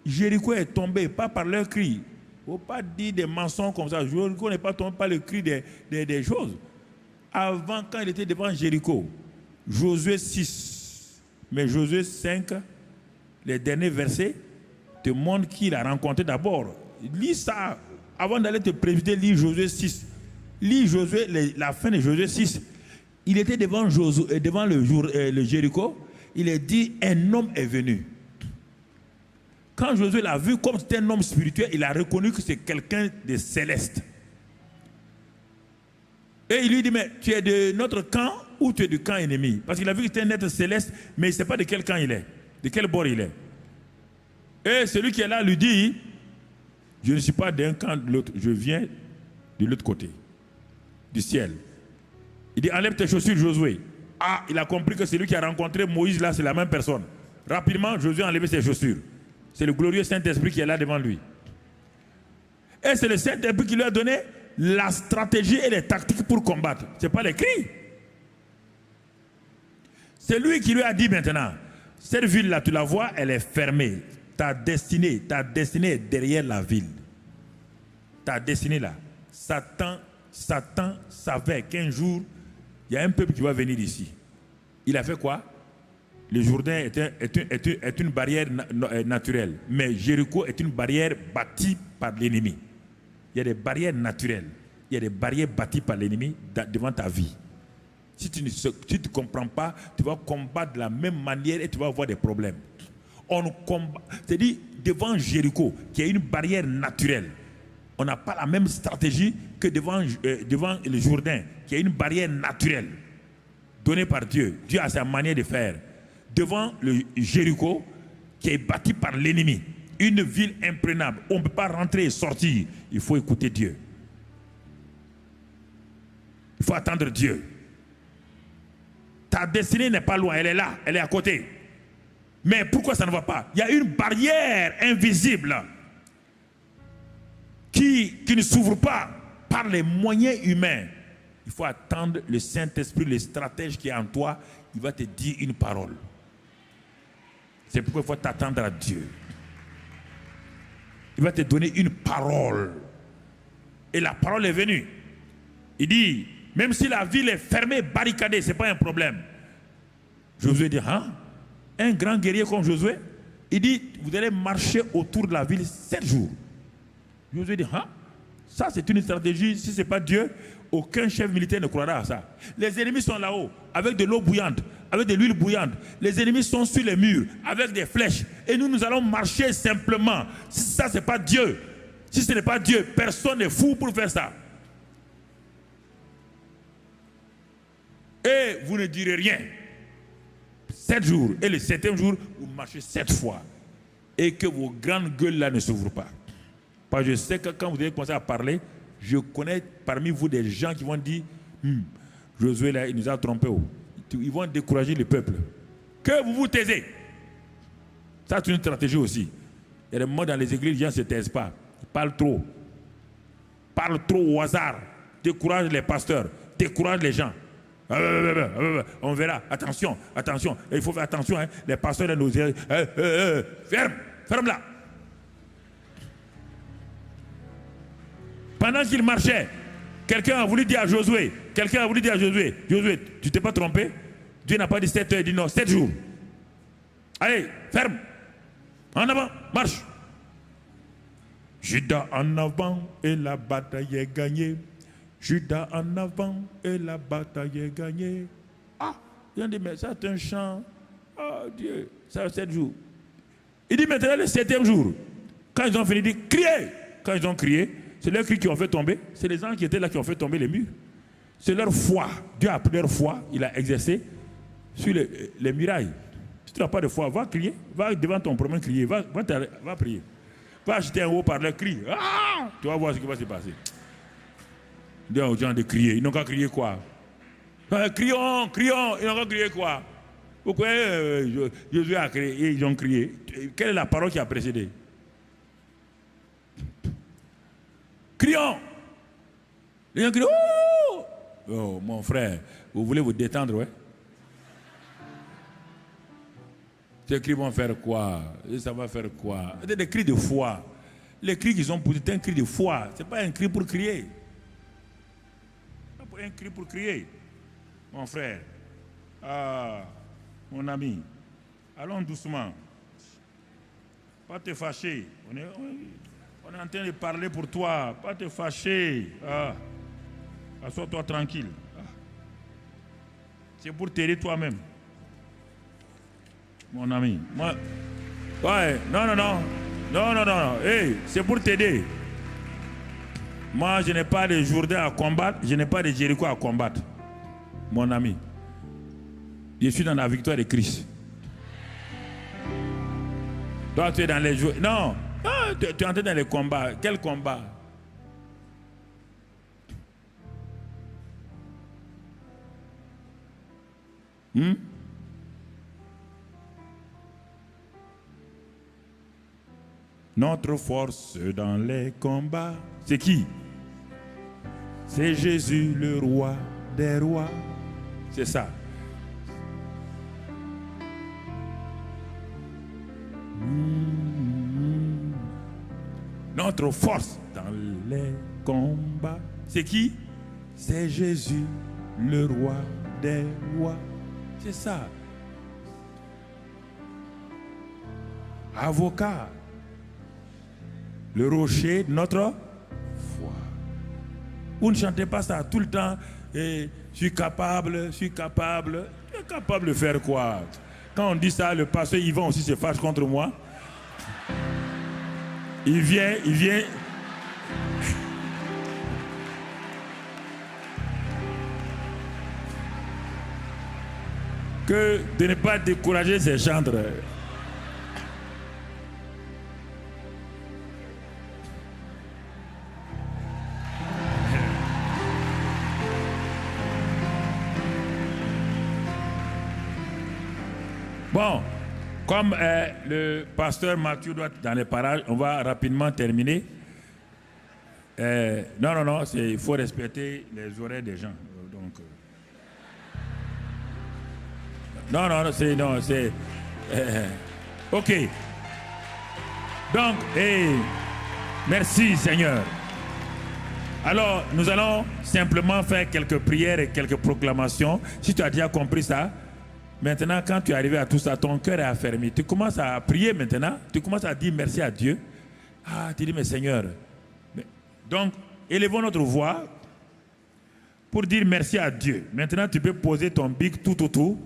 Jéricho est tombé, pas par leur cri. Il ne faut pas dire des mensonges comme ça. Jéricho n'est pas tombé par le cri des choses. Avant, quand il était devant Jéricho, Josué 6, mais Josué 5, les derniers versets, te montrent qui il a rencontré d'abord. Lis ça. Avant d'aller te préviser, lis Josué 6. Lis Josué, la fin de Josué 6. Il était devant le Jéricho. Il a dit, un homme est venu. Quand Josué l'a vu comme c'était un homme spirituel, il a reconnu que c'est quelqu'un de céleste. Et il lui dit, mais tu es de notre camp ou tu es du camp ennemi? Parce qu'il a vu que c'était un être céleste, mais il ne sait pas de quel camp il est, de quel bord il est. Et celui qui est là lui dit, je ne suis pas d'un camp de l'autre, je viens de l'autre côté, du ciel. Il dit, enlève tes chaussures, Josué. Ah, il a compris que celui qui a rencontré Moïse là, c'est la même personne. Rapidement, Josué a enlevé ses chaussures. C'est le glorieux Saint-Esprit qui est là devant lui. Et c'est le Saint-Esprit qui lui a donné la stratégie et les tactiques pour combattre. Ce n'est pas les cris. C'est lui qui lui a dit maintenant, cette ville-là, tu la vois, elle est fermée. Ta destinée est derrière la ville. Ta destinée là. Satan savait qu'un jour, il y a un peuple qui va venir ici. Il a fait quoi? Le Jourdain est une barrière naturelle. Mais Jéricho est une barrière bâtie par l'ennemi. Il y a des barrières naturelles. Il y a des barrières bâties par l'ennemi devant ta vie. Si tu ne comprends pas, tu vas combattre de la même manière et tu vas avoir des problèmes. On combat, c'est-à-dire devant Jéricho, qui est une barrière naturelle. On n'a pas la même stratégie que devant le Jourdain, qui est une barrière naturelle donnée par Dieu. Dieu a sa manière de faire. Devant le Jéricho, qui est bâti par l'ennemi, une ville imprenable, on ne peut pas rentrer et sortir. Il faut écouter Dieu. Il faut attendre Dieu. Ta destinée n'est pas loin, elle est là, elle est à côté. Mais pourquoi ça ne va pas? Il y a une barrière invisible qui ne s'ouvre pas par les moyens humains. Il faut attendre le Saint-Esprit, le stratège qui est en toi, il va te dire une parole. C'est pourquoi il faut t'attendre à Dieu. Il va te donner une parole. Et la parole est venue. Il dit, même si la ville est fermée, barricadée, ce n'est pas un problème. Josué dit, hein? Un grand guerrier comme Josué, il dit, vous allez marcher autour de la ville 7 jours. Josué dit, hein? Ça, c'est une stratégie. Si ce n'est pas Dieu, aucun chef militaire ne croira à ça. Les ennemis sont là-haut, avec de l'eau bouillante, avec de l'huile bouillante. Les ennemis sont sur les murs, avec des flèches. Et nous allons marcher simplement. Si ça, ce n'est pas Dieu. Si ce n'est pas Dieu, personne n'est fou pour faire ça. Et vous ne direz rien. 7 jours. Et le 7e jour, vous marchez 7 fois. Et que vos grandes gueules là ne s'ouvrent pas. Parce que je sais que quand vous allez commencer à parler, je connais parmi vous des gens qui vont dire Josué là, il nous a trompés. Ils vont décourager le peuple. Que vous vous taisez. Ça, c'est une stratégie aussi. Il y a des moments dans les églises, les gens ne se taisent pas. Ils parlent trop. Parlent trop au hasard. Découragent les pasteurs. Découragent les gens. On verra. Attention, attention. Et il faut faire attention. Hein. Les pasteurs nous disent ferme là. Pendant qu'il marchait, quelqu'un a voulu dire à Josué, Josué, tu t'es pas trompé? Dieu n'a pas dit 7 heures, il dit non, 7 jours. Allez, ferme. En avant, marche. Judas en avant et la bataille est gagnée. Judas en avant et la bataille est gagnée. Ah, ils ont dit, mais ça c'est un chant. Oh Dieu, ça 7 jours. Il dit maintenant le 7e jour. Quand ils ont fini, il dit, criez. Quand ils ont crié, c'est leurs cris qui ont fait tomber. C'est les gens qui étaient là qui ont fait tomber les murs. C'est leur foi. Dieu a pris leur foi. Il a exercé sur les murailles. Si tu n'as pas de foi, va crier. Va devant ton problème crier. Va prier. Va acheter un haut-parleur, crie. Ah! Tu vas voir ce qui va se passer. Dis aux gens de crier. Ils n'ont qu'à crier quoi? Crions. Ils n'ont qu'à crier quoi? Pourquoi Jésus a crié et ils ont crié? Quelle est la parole qui a précédé? Crions. Les gens crient. Oh! Oh, mon frère, vous voulez vous détendre, ouais? Ces cris vont faire quoi? Et ça va faire quoi? C'est des cris de foi. Les cris qu'ils ont posés, c'est un cri de foi. Ce n'est pas un cri pour crier. C'est pas un cri pour crier. Mon frère, mon ami, allons doucement. Pas te fâcher. On est en train de parler pour toi. Pas te fâcher. Assois-toi tranquille. C'est pour t'aider toi-même. Mon ami. Moi, ouais, non. Hey, c'est pour t'aider. Moi, je n'ai pas de Jourdain à combattre. Je n'ai pas de Jéricho à combattre. Mon ami. Je suis dans la victoire de Christ. Toi, tu es dans les jours. Non, tu es entré dans les combats. Quel combat? Notre force dans les combats, c'est qui? C'est Jésus, le roi des rois. C'est ça. Notre force dans les combats, c'est qui? C'est Jésus, le roi des rois. C'est ça. Avocat. Le rocher de notre foi. Vous ne chantez pas ça tout le temps. Je suis capable. Tu es capable de faire quoi? Quand on dit ça, le pasteur Yvan aussi se fâche contre moi. Il vient. Que de ne pas décourager ses chantres. Bon, comme le pasteur Mathieu doit être dans les parages, on va rapidement terminer. Non, il faut respecter les oreilles des gens. Donc, c'est... ok. Donc, merci Seigneur. Alors, nous allons simplement faire quelques prières et quelques proclamations. Si tu as déjà compris ça, maintenant, quand tu es arrivé à tout ça, ton cœur est affermi. Tu commences à prier maintenant. Tu commences à dire merci à Dieu. Tu dis, mais Seigneur. Donc, élevons notre voix pour dire merci à Dieu. Maintenant, tu peux poser ton bic tout autour.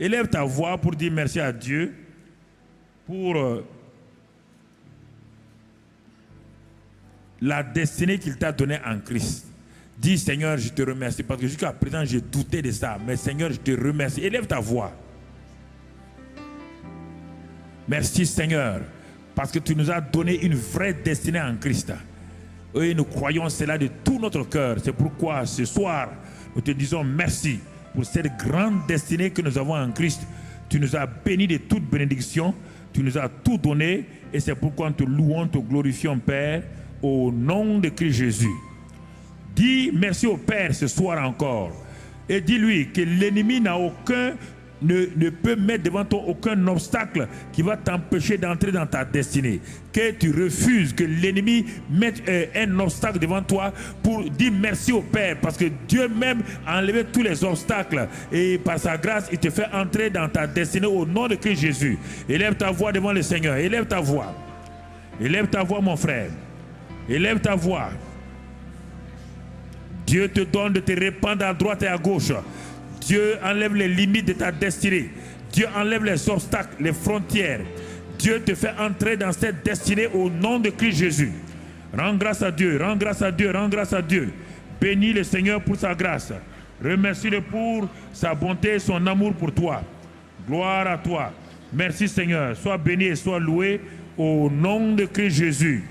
Élève ta voix pour dire merci à Dieu pour la destinée qu'il t'a donnée en Christ. Dis, Seigneur, je te remercie parce que jusqu'à présent, j'ai douté de ça. Mais Seigneur, je te remercie. Élève ta voix. Merci, Seigneur, parce que tu nous as donné une vraie destinée en Christ. Et nous croyons cela de tout notre cœur. C'est pourquoi ce soir, nous te disons merci pour cette grande destinée que nous avons en Christ. Tu nous as bénis de toute bénédiction. Tu nous as tout donné. Et c'est pourquoi nous te louons, te glorifions, Père, au nom de Christ Jésus. Dis merci au Père ce soir encore. Et dis-lui que l'ennemi n'a aucun... Ne peut mettre devant toi aucun obstacle qui va t'empêcher d'entrer dans ta destinée. Que tu refuses que l'ennemi mette un obstacle devant toi pour dire merci au Père. Parce que Dieu même a enlevé tous les obstacles. Et par sa grâce, il te fait entrer dans ta destinée au nom de Christ Jésus. Élève ta voix devant le Seigneur. Élève ta voix. Élève ta voix, mon frère. Élève ta voix. Dieu te donne de te répandre à droite et à gauche. Dieu enlève les limites de ta destinée. Dieu enlève les obstacles, les frontières. Dieu te fait entrer dans cette destinée au nom de Christ Jésus. Rends grâce à Dieu, rends grâce à Dieu, rends grâce à Dieu. Bénis le Seigneur pour sa grâce. Remercie-le pour sa bonté et son amour pour toi. Gloire à toi. Merci Seigneur. Sois béni et sois loué au nom de Christ Jésus.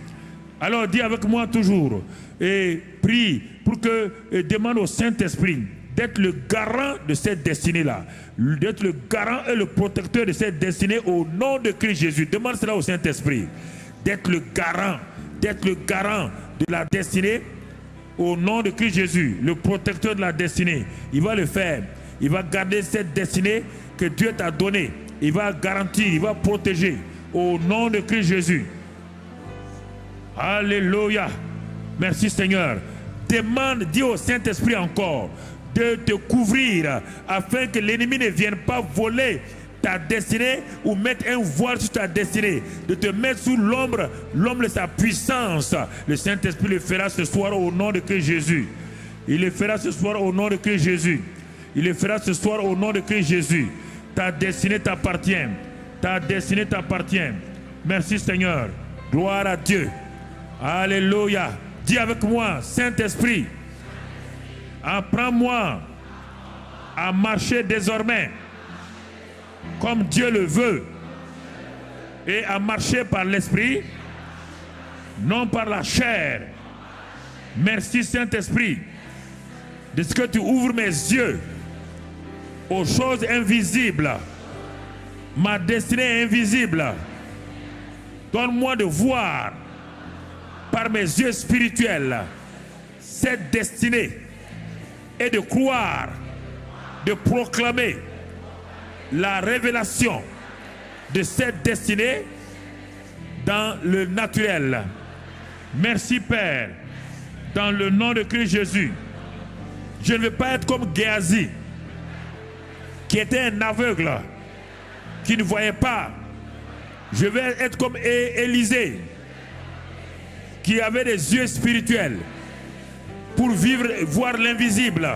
Alors dis avec moi toujours et prie pour que, demande au Saint-Esprit d'être le garant de cette destinée-là, d'être le garant et le protecteur de cette destinée au nom de Christ Jésus. Demande cela au Saint-Esprit, d'être le garant de la destinée au nom de Christ Jésus, le protecteur de la destinée. Il va le faire, il va garder cette destinée que Dieu t'a donnée, il va garantir, il va protéger au nom de Christ Jésus. Alléluia, merci Seigneur. Demande, dis au Saint-Esprit encore de te couvrir afin que l'ennemi ne vienne pas voler ta destinée ou mettre un voile sur ta destinée, de te mettre sous l'ombre de sa puissance. Le Saint-Esprit le fera ce soir au nom de Christ Jésus. Il le fera ce soir au nom de Christ Jésus. Il le fera ce soir au nom de Christ Jésus. Ta destinée t'appartient. Ta destinée t'appartient. Merci Seigneur. Gloire à Dieu. Alléluia. Dis avec moi, Saint-Esprit, apprends-moi à marcher désormais comme Dieu le veut et à marcher par l'Esprit, non par la chair. Merci Saint-Esprit de ce que tu ouvres mes yeux aux choses invisibles. Ma destinée est invisible. Donne-moi de voir par mes yeux spirituels cette destinée et de croire, de proclamer la révélation de cette destinée dans le naturel. Merci Père, dans le nom de Christ Jésus. Je ne veux pas être comme Géasi, qui était un aveugle, qui ne voyait pas. Je vais être comme Élisée, qui avait des yeux spirituels pour vivre, voir l'invisible.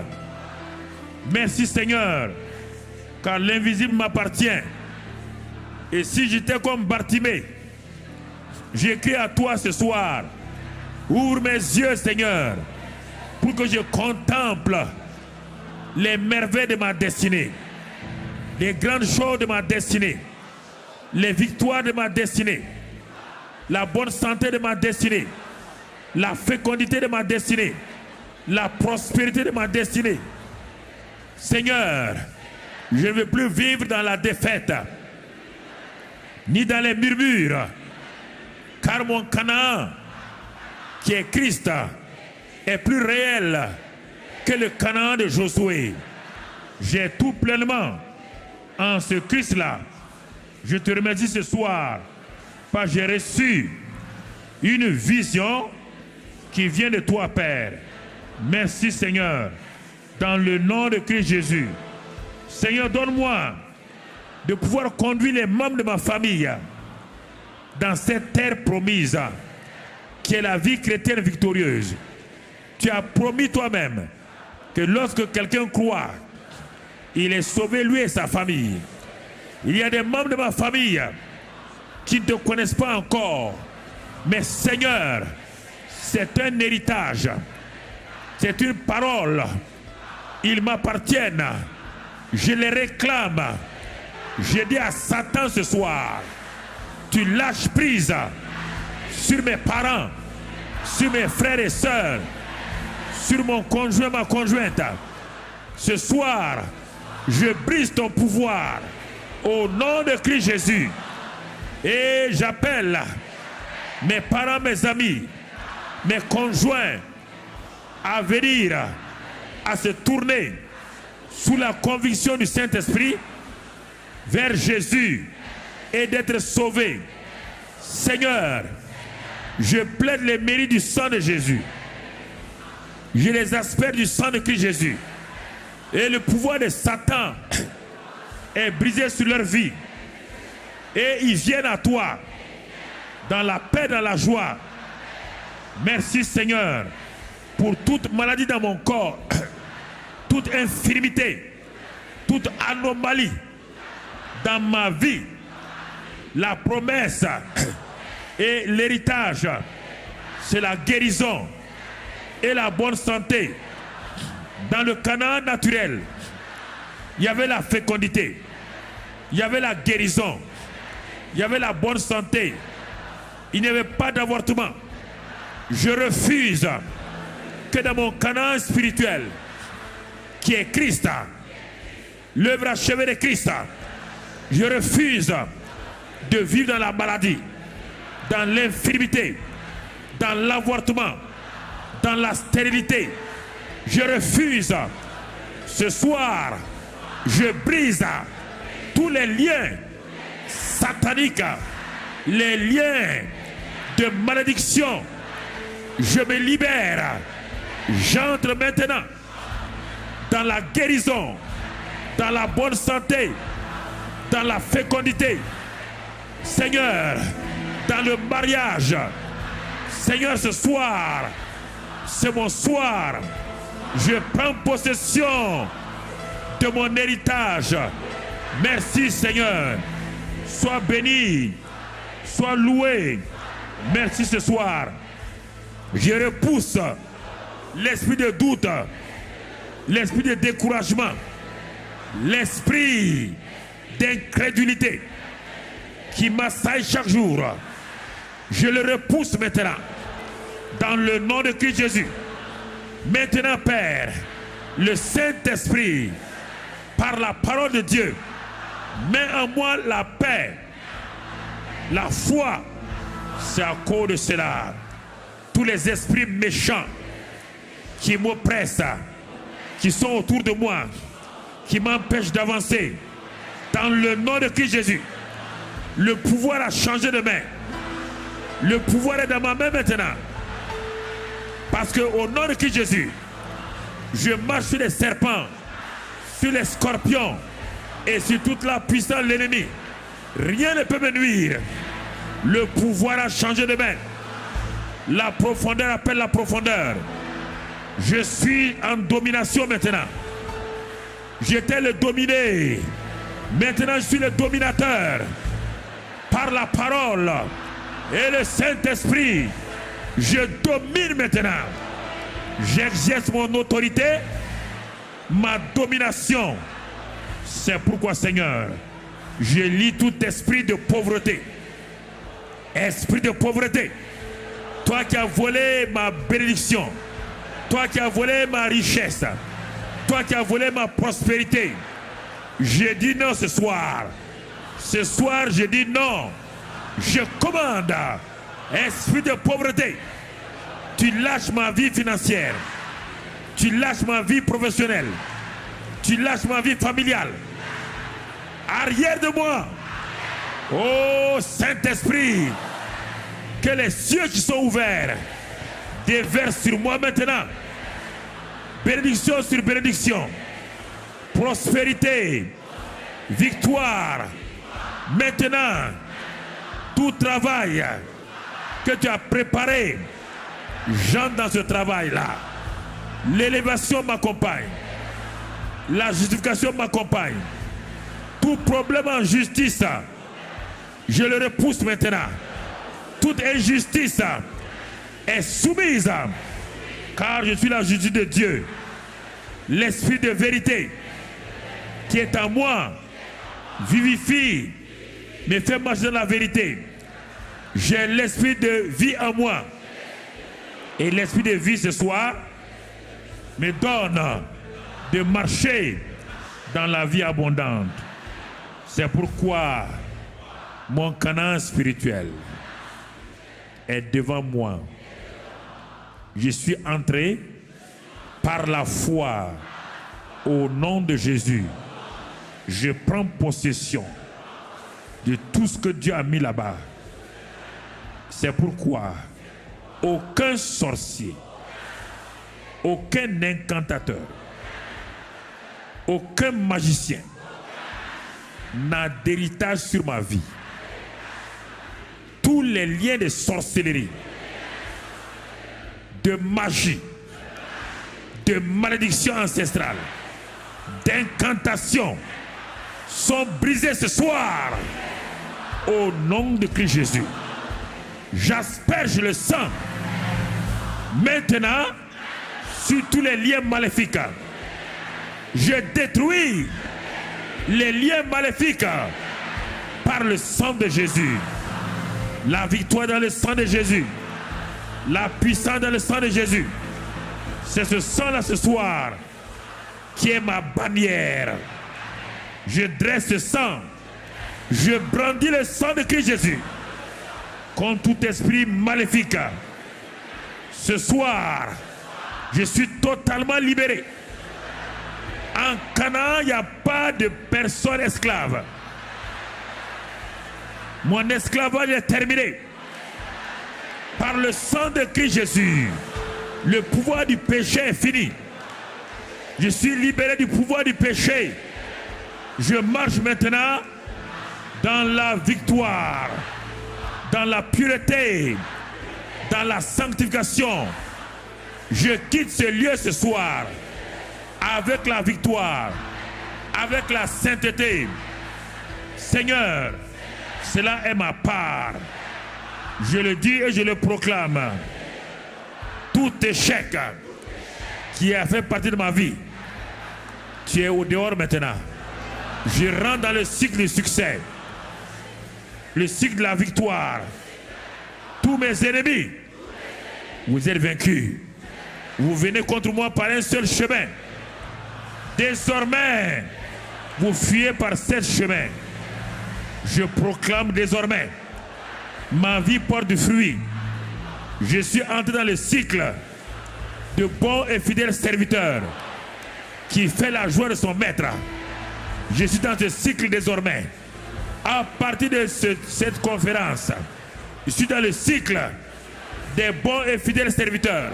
Merci Seigneur, car l'invisible m'appartient. Et si j'étais comme Bartimée, j'écris à toi ce soir, ouvre mes yeux Seigneur, pour que je contemple les merveilles de ma destinée, les grandes choses de ma destinée, les victoires de ma destinée, la bonne santé de ma destinée, la fécondité de ma destinée, la prospérité de ma destinée. Seigneur, je ne veux plus vivre dans la défaite, ni dans les murmures, car mon Canaan, qui est Christ, est plus réel que le Canaan de Josué. J'ai tout pleinement en ce Christ-là. Je te remercie ce soir, parce que j'ai reçu une vision qui vient de toi, Père. Merci, Seigneur, dans le nom de Christ Jésus. Seigneur, donne-moi de pouvoir conduire les membres de ma famille dans cette terre promise, qui est la vie chrétienne victorieuse. Tu as promis toi-même que lorsque quelqu'un croit, il est sauvé lui et sa famille. Il y a des membres de ma famille qui ne te connaissent pas encore. Mais Seigneur, c'est un héritage. C'est une parole. Ils m'appartiennent. Je les réclame. Je dis à Satan ce soir, tu lâches prise sur mes parents, sur mes frères et sœurs, sur mon conjoint, ma conjointe. Ce soir, je brise ton pouvoir au nom de Christ Jésus. Et j'appelle mes parents, mes amis, mes conjoints à venir, à se tourner sous la conviction du Saint-Esprit vers Jésus et d'être sauvés. Seigneur, je plaide les mérites du sang de Jésus. Je les asperge du sang de Christ Jésus. Et le pouvoir de Satan est brisé sur leur vie. Et ils viennent à toi dans la paix, dans la joie. Merci Seigneur pour toute maladie dans mon corps, toute infirmité, toute anomalie dans ma vie. La promesse et l'héritage, c'est la guérison et la bonne santé. Dans le Canaan naturel, il y avait la fécondité, il y avait la guérison, il y avait la bonne santé, il n'y avait pas d'avortement. Je refuse que dans mon Canaan spirituel, qui est Christ, l'œuvre achevée de Christ, je refuse de vivre dans la maladie, dans l'infirmité, dans l'avortement, dans la stérilité. Je refuse. Ce soir, je brise tous les liens sataniques, les liens de malédiction. Je me libère. J'entre maintenant dans la guérison, dans la bonne santé, dans la fécondité. Seigneur, dans le mariage. Seigneur, ce soir, c'est mon soir. Je prends possession de mon héritage. Merci Seigneur. Sois béni, sois loué. Merci ce soir. Je repousse l'esprit de doute, l'esprit de découragement, l'esprit d'incrédulité qui m'assaille chaque jour. Je le repousse maintenant dans le nom de Christ Jésus. Maintenant, Père, le Saint-Esprit, par la parole de Dieu, met en moi la paix, la foi. C'est à cause de cela. Tous les esprits méchants qui m'oppressent, qui sont autour de moi, qui m'empêchent d'avancer, dans le nom de Christ Jésus, le pouvoir a changé de main. Le pouvoir est dans ma main maintenant. Parce qu'au nom de Christ Jésus, je marche sur les serpents, sur les scorpions et sur toute la puissance de l'ennemi. Rien ne peut me nuire. Le pouvoir a changé de main. La profondeur appelle la profondeur. Je suis en domination maintenant. J'étais le dominé. Maintenant je suis le dominateur. Par la parole et le Saint-Esprit, je domine maintenant. J'exerce mon autorité, ma domination. C'est pourquoi, Seigneur, je lis tout esprit de pauvreté. Esprit de pauvreté. Toi qui as volé ma bénédiction. Toi qui as volé ma richesse. Toi qui as volé ma prospérité. Je dis non ce soir. Ce soir, je dis non. Je commande. Esprit de pauvreté. Tu lâches ma vie financière. Tu lâches ma vie professionnelle. Tu lâches ma vie familiale. Arrière de moi. Oh Saint-Esprit. Que les cieux qui sont ouverts déversent sur moi maintenant. Bénédiction sur bénédiction. Prospérité. Victoire. Maintenant, tout travail que tu as préparé, j'entre dans ce travail-là. L'élévation m'accompagne. La justification m'accompagne. Tout problème en justice, je le repousse maintenant. Toute injustice est soumise, car je suis la justice de Dieu. L'esprit de vérité qui est en moi vivifie, me fait marcher dans la vérité. J'ai l'esprit de vie en moi. Et l'esprit de vie ce soir me donne de marcher dans la vie abondante. C'est pourquoi mon Canaan spirituel est devant moi. Je suis entré par la foi au nom de Jésus. Je prends possession de tout ce que Dieu a mis là-bas. C'est pourquoi aucun sorcier, aucun incantateur, aucun magicien n'a d'héritage sur ma vie. Tous les liens de sorcellerie, de magie, de malédiction ancestrale, d'incantation sont brisés ce soir au nom de Christ Jésus. J'asperge le sang maintenant sur tous les liens maléfiques. Je détruis les liens maléfiques par le sang de Jésus. La victoire dans le sang de Jésus. La puissance dans le sang de Jésus. C'est ce sang-là ce soir qui est ma bannière. Je dresse ce sang. Je brandis le sang de Christ Jésus contre tout esprit maléfique. Ce soir, je suis totalement libéré. En Canaan, il n'y a pas de personne esclave. Mon esclavage est terminé. Par le sang de Christ Jésus, le pouvoir du péché est fini. Je suis libéré du pouvoir du péché. Je marche maintenant dans la victoire, dans la pureté, dans la sanctification. Je quitte ce lieu ce soir avec la victoire, avec la sainteté. Seigneur, cela est ma part. Je le dis et je le proclame. Tout échec qui a fait partie de ma vie, tu es au dehors maintenant. Je rentre dans le cycle du succès, le cycle de la victoire. Tous mes ennemis, vous êtes vaincus. Vous venez contre moi par un seul chemin. Désormais, vous fuyez par 7 chemins. Je proclame désormais, ma vie porte du fruit. Je suis entré dans le cycle de bon et fidèle serviteur qui fait la joie de son maître. Je suis dans ce cycle désormais. À partir de cette conférence, je suis dans le cycle des bons et fidèles serviteurs.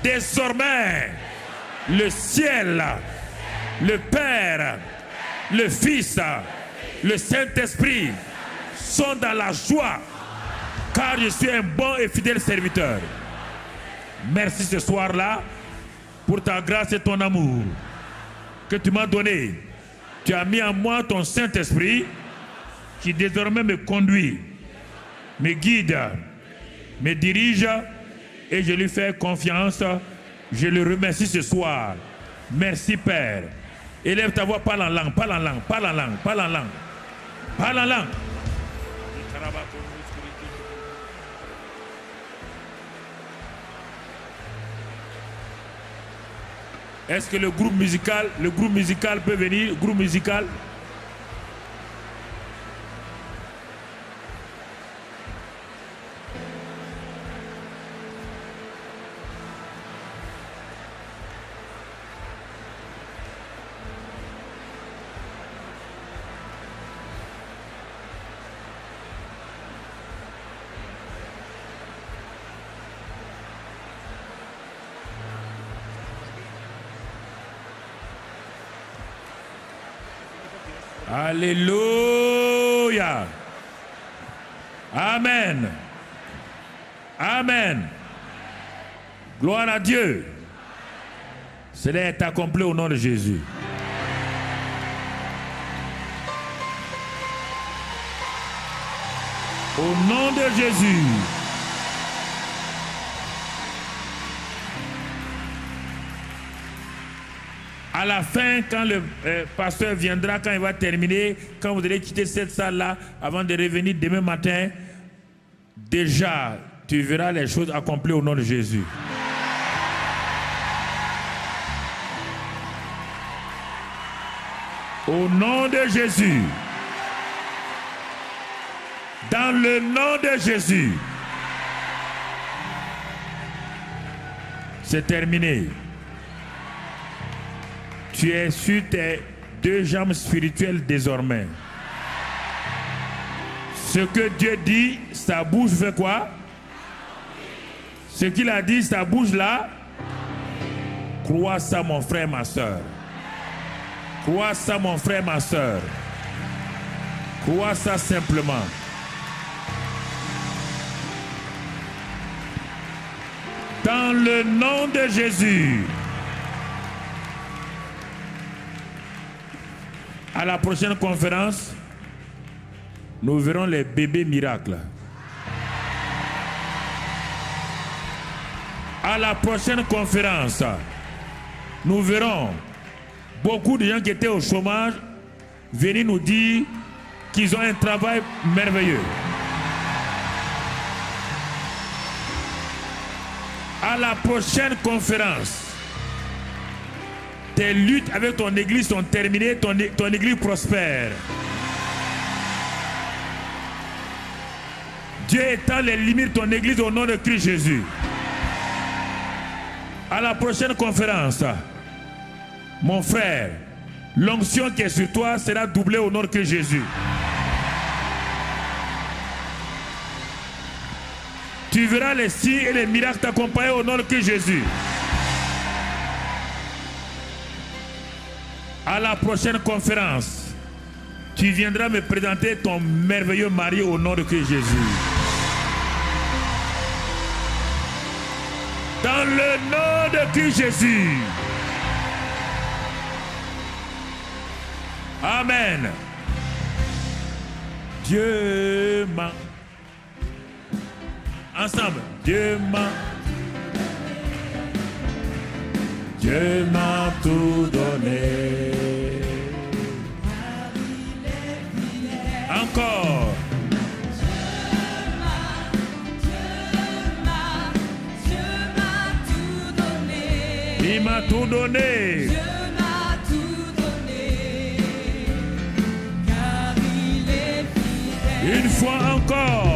Désormais, le ciel, le Père, le Fils, le Saint-Esprit sont dans la joie, car je suis un bon et fidèle serviteur. Merci ce soir-là pour ta grâce et ton amour que tu m'as donné. Tu as mis en moi ton Saint-Esprit qui désormais me conduit, me guide, me dirige, et je lui fais confiance. Je le remercie ce soir. Merci Père. Élève ta voix, parle en langue, parle en langue, parle en langue, parle en langue. Parle en langue. Est-ce que le groupe musical peut venir? Groupe musical. Alléluia. Amen. Amen. Gloire à Dieu. Cela est accompli au nom de Jésus. Au nom de Jésus. À la fin, quand le pasteur viendra, quand il va terminer, quand vous allez quitter cette salle-là, avant de revenir demain matin, déjà, tu verras les choses accomplies au nom de Jésus. Au nom de Jésus. Dans le nom de Jésus. C'est terminé. Tu es sur tes deux jambes spirituelles désormais. Ce que Dieu dit, sa bouche fait quoi? Ce qu'il a dit, sa bouche là. Crois ça, mon frère, ma soeur. Crois ça, mon frère, ma soeur. Crois ça simplement. Dans le nom de Jésus. À la prochaine conférence, nous verrons les bébés miracles. À la prochaine conférence, nous verrons beaucoup de gens qui étaient au chômage venir nous dire qu'ils ont un travail merveilleux. À la prochaine conférence, tes luttes avec ton église sont terminées, ton église prospère. Dieu étend les limites de ton église au nom de Christ Jésus. À la prochaine conférence, mon frère, l'onction qui est sur toi sera doublée au nom de Christ Jésus. Tu verras les signes et les miracles t'accompagner au nom de Christ Jésus. À la prochaine conférence, tu viendras me présenter ton merveilleux mari au nom de Christ Jésus. Dans le nom de Christ Jésus. Amen. Dieu m'a. Ensemble. Dieu m'a tout donné. Encore. Il m'a tout donné. Une fois encore.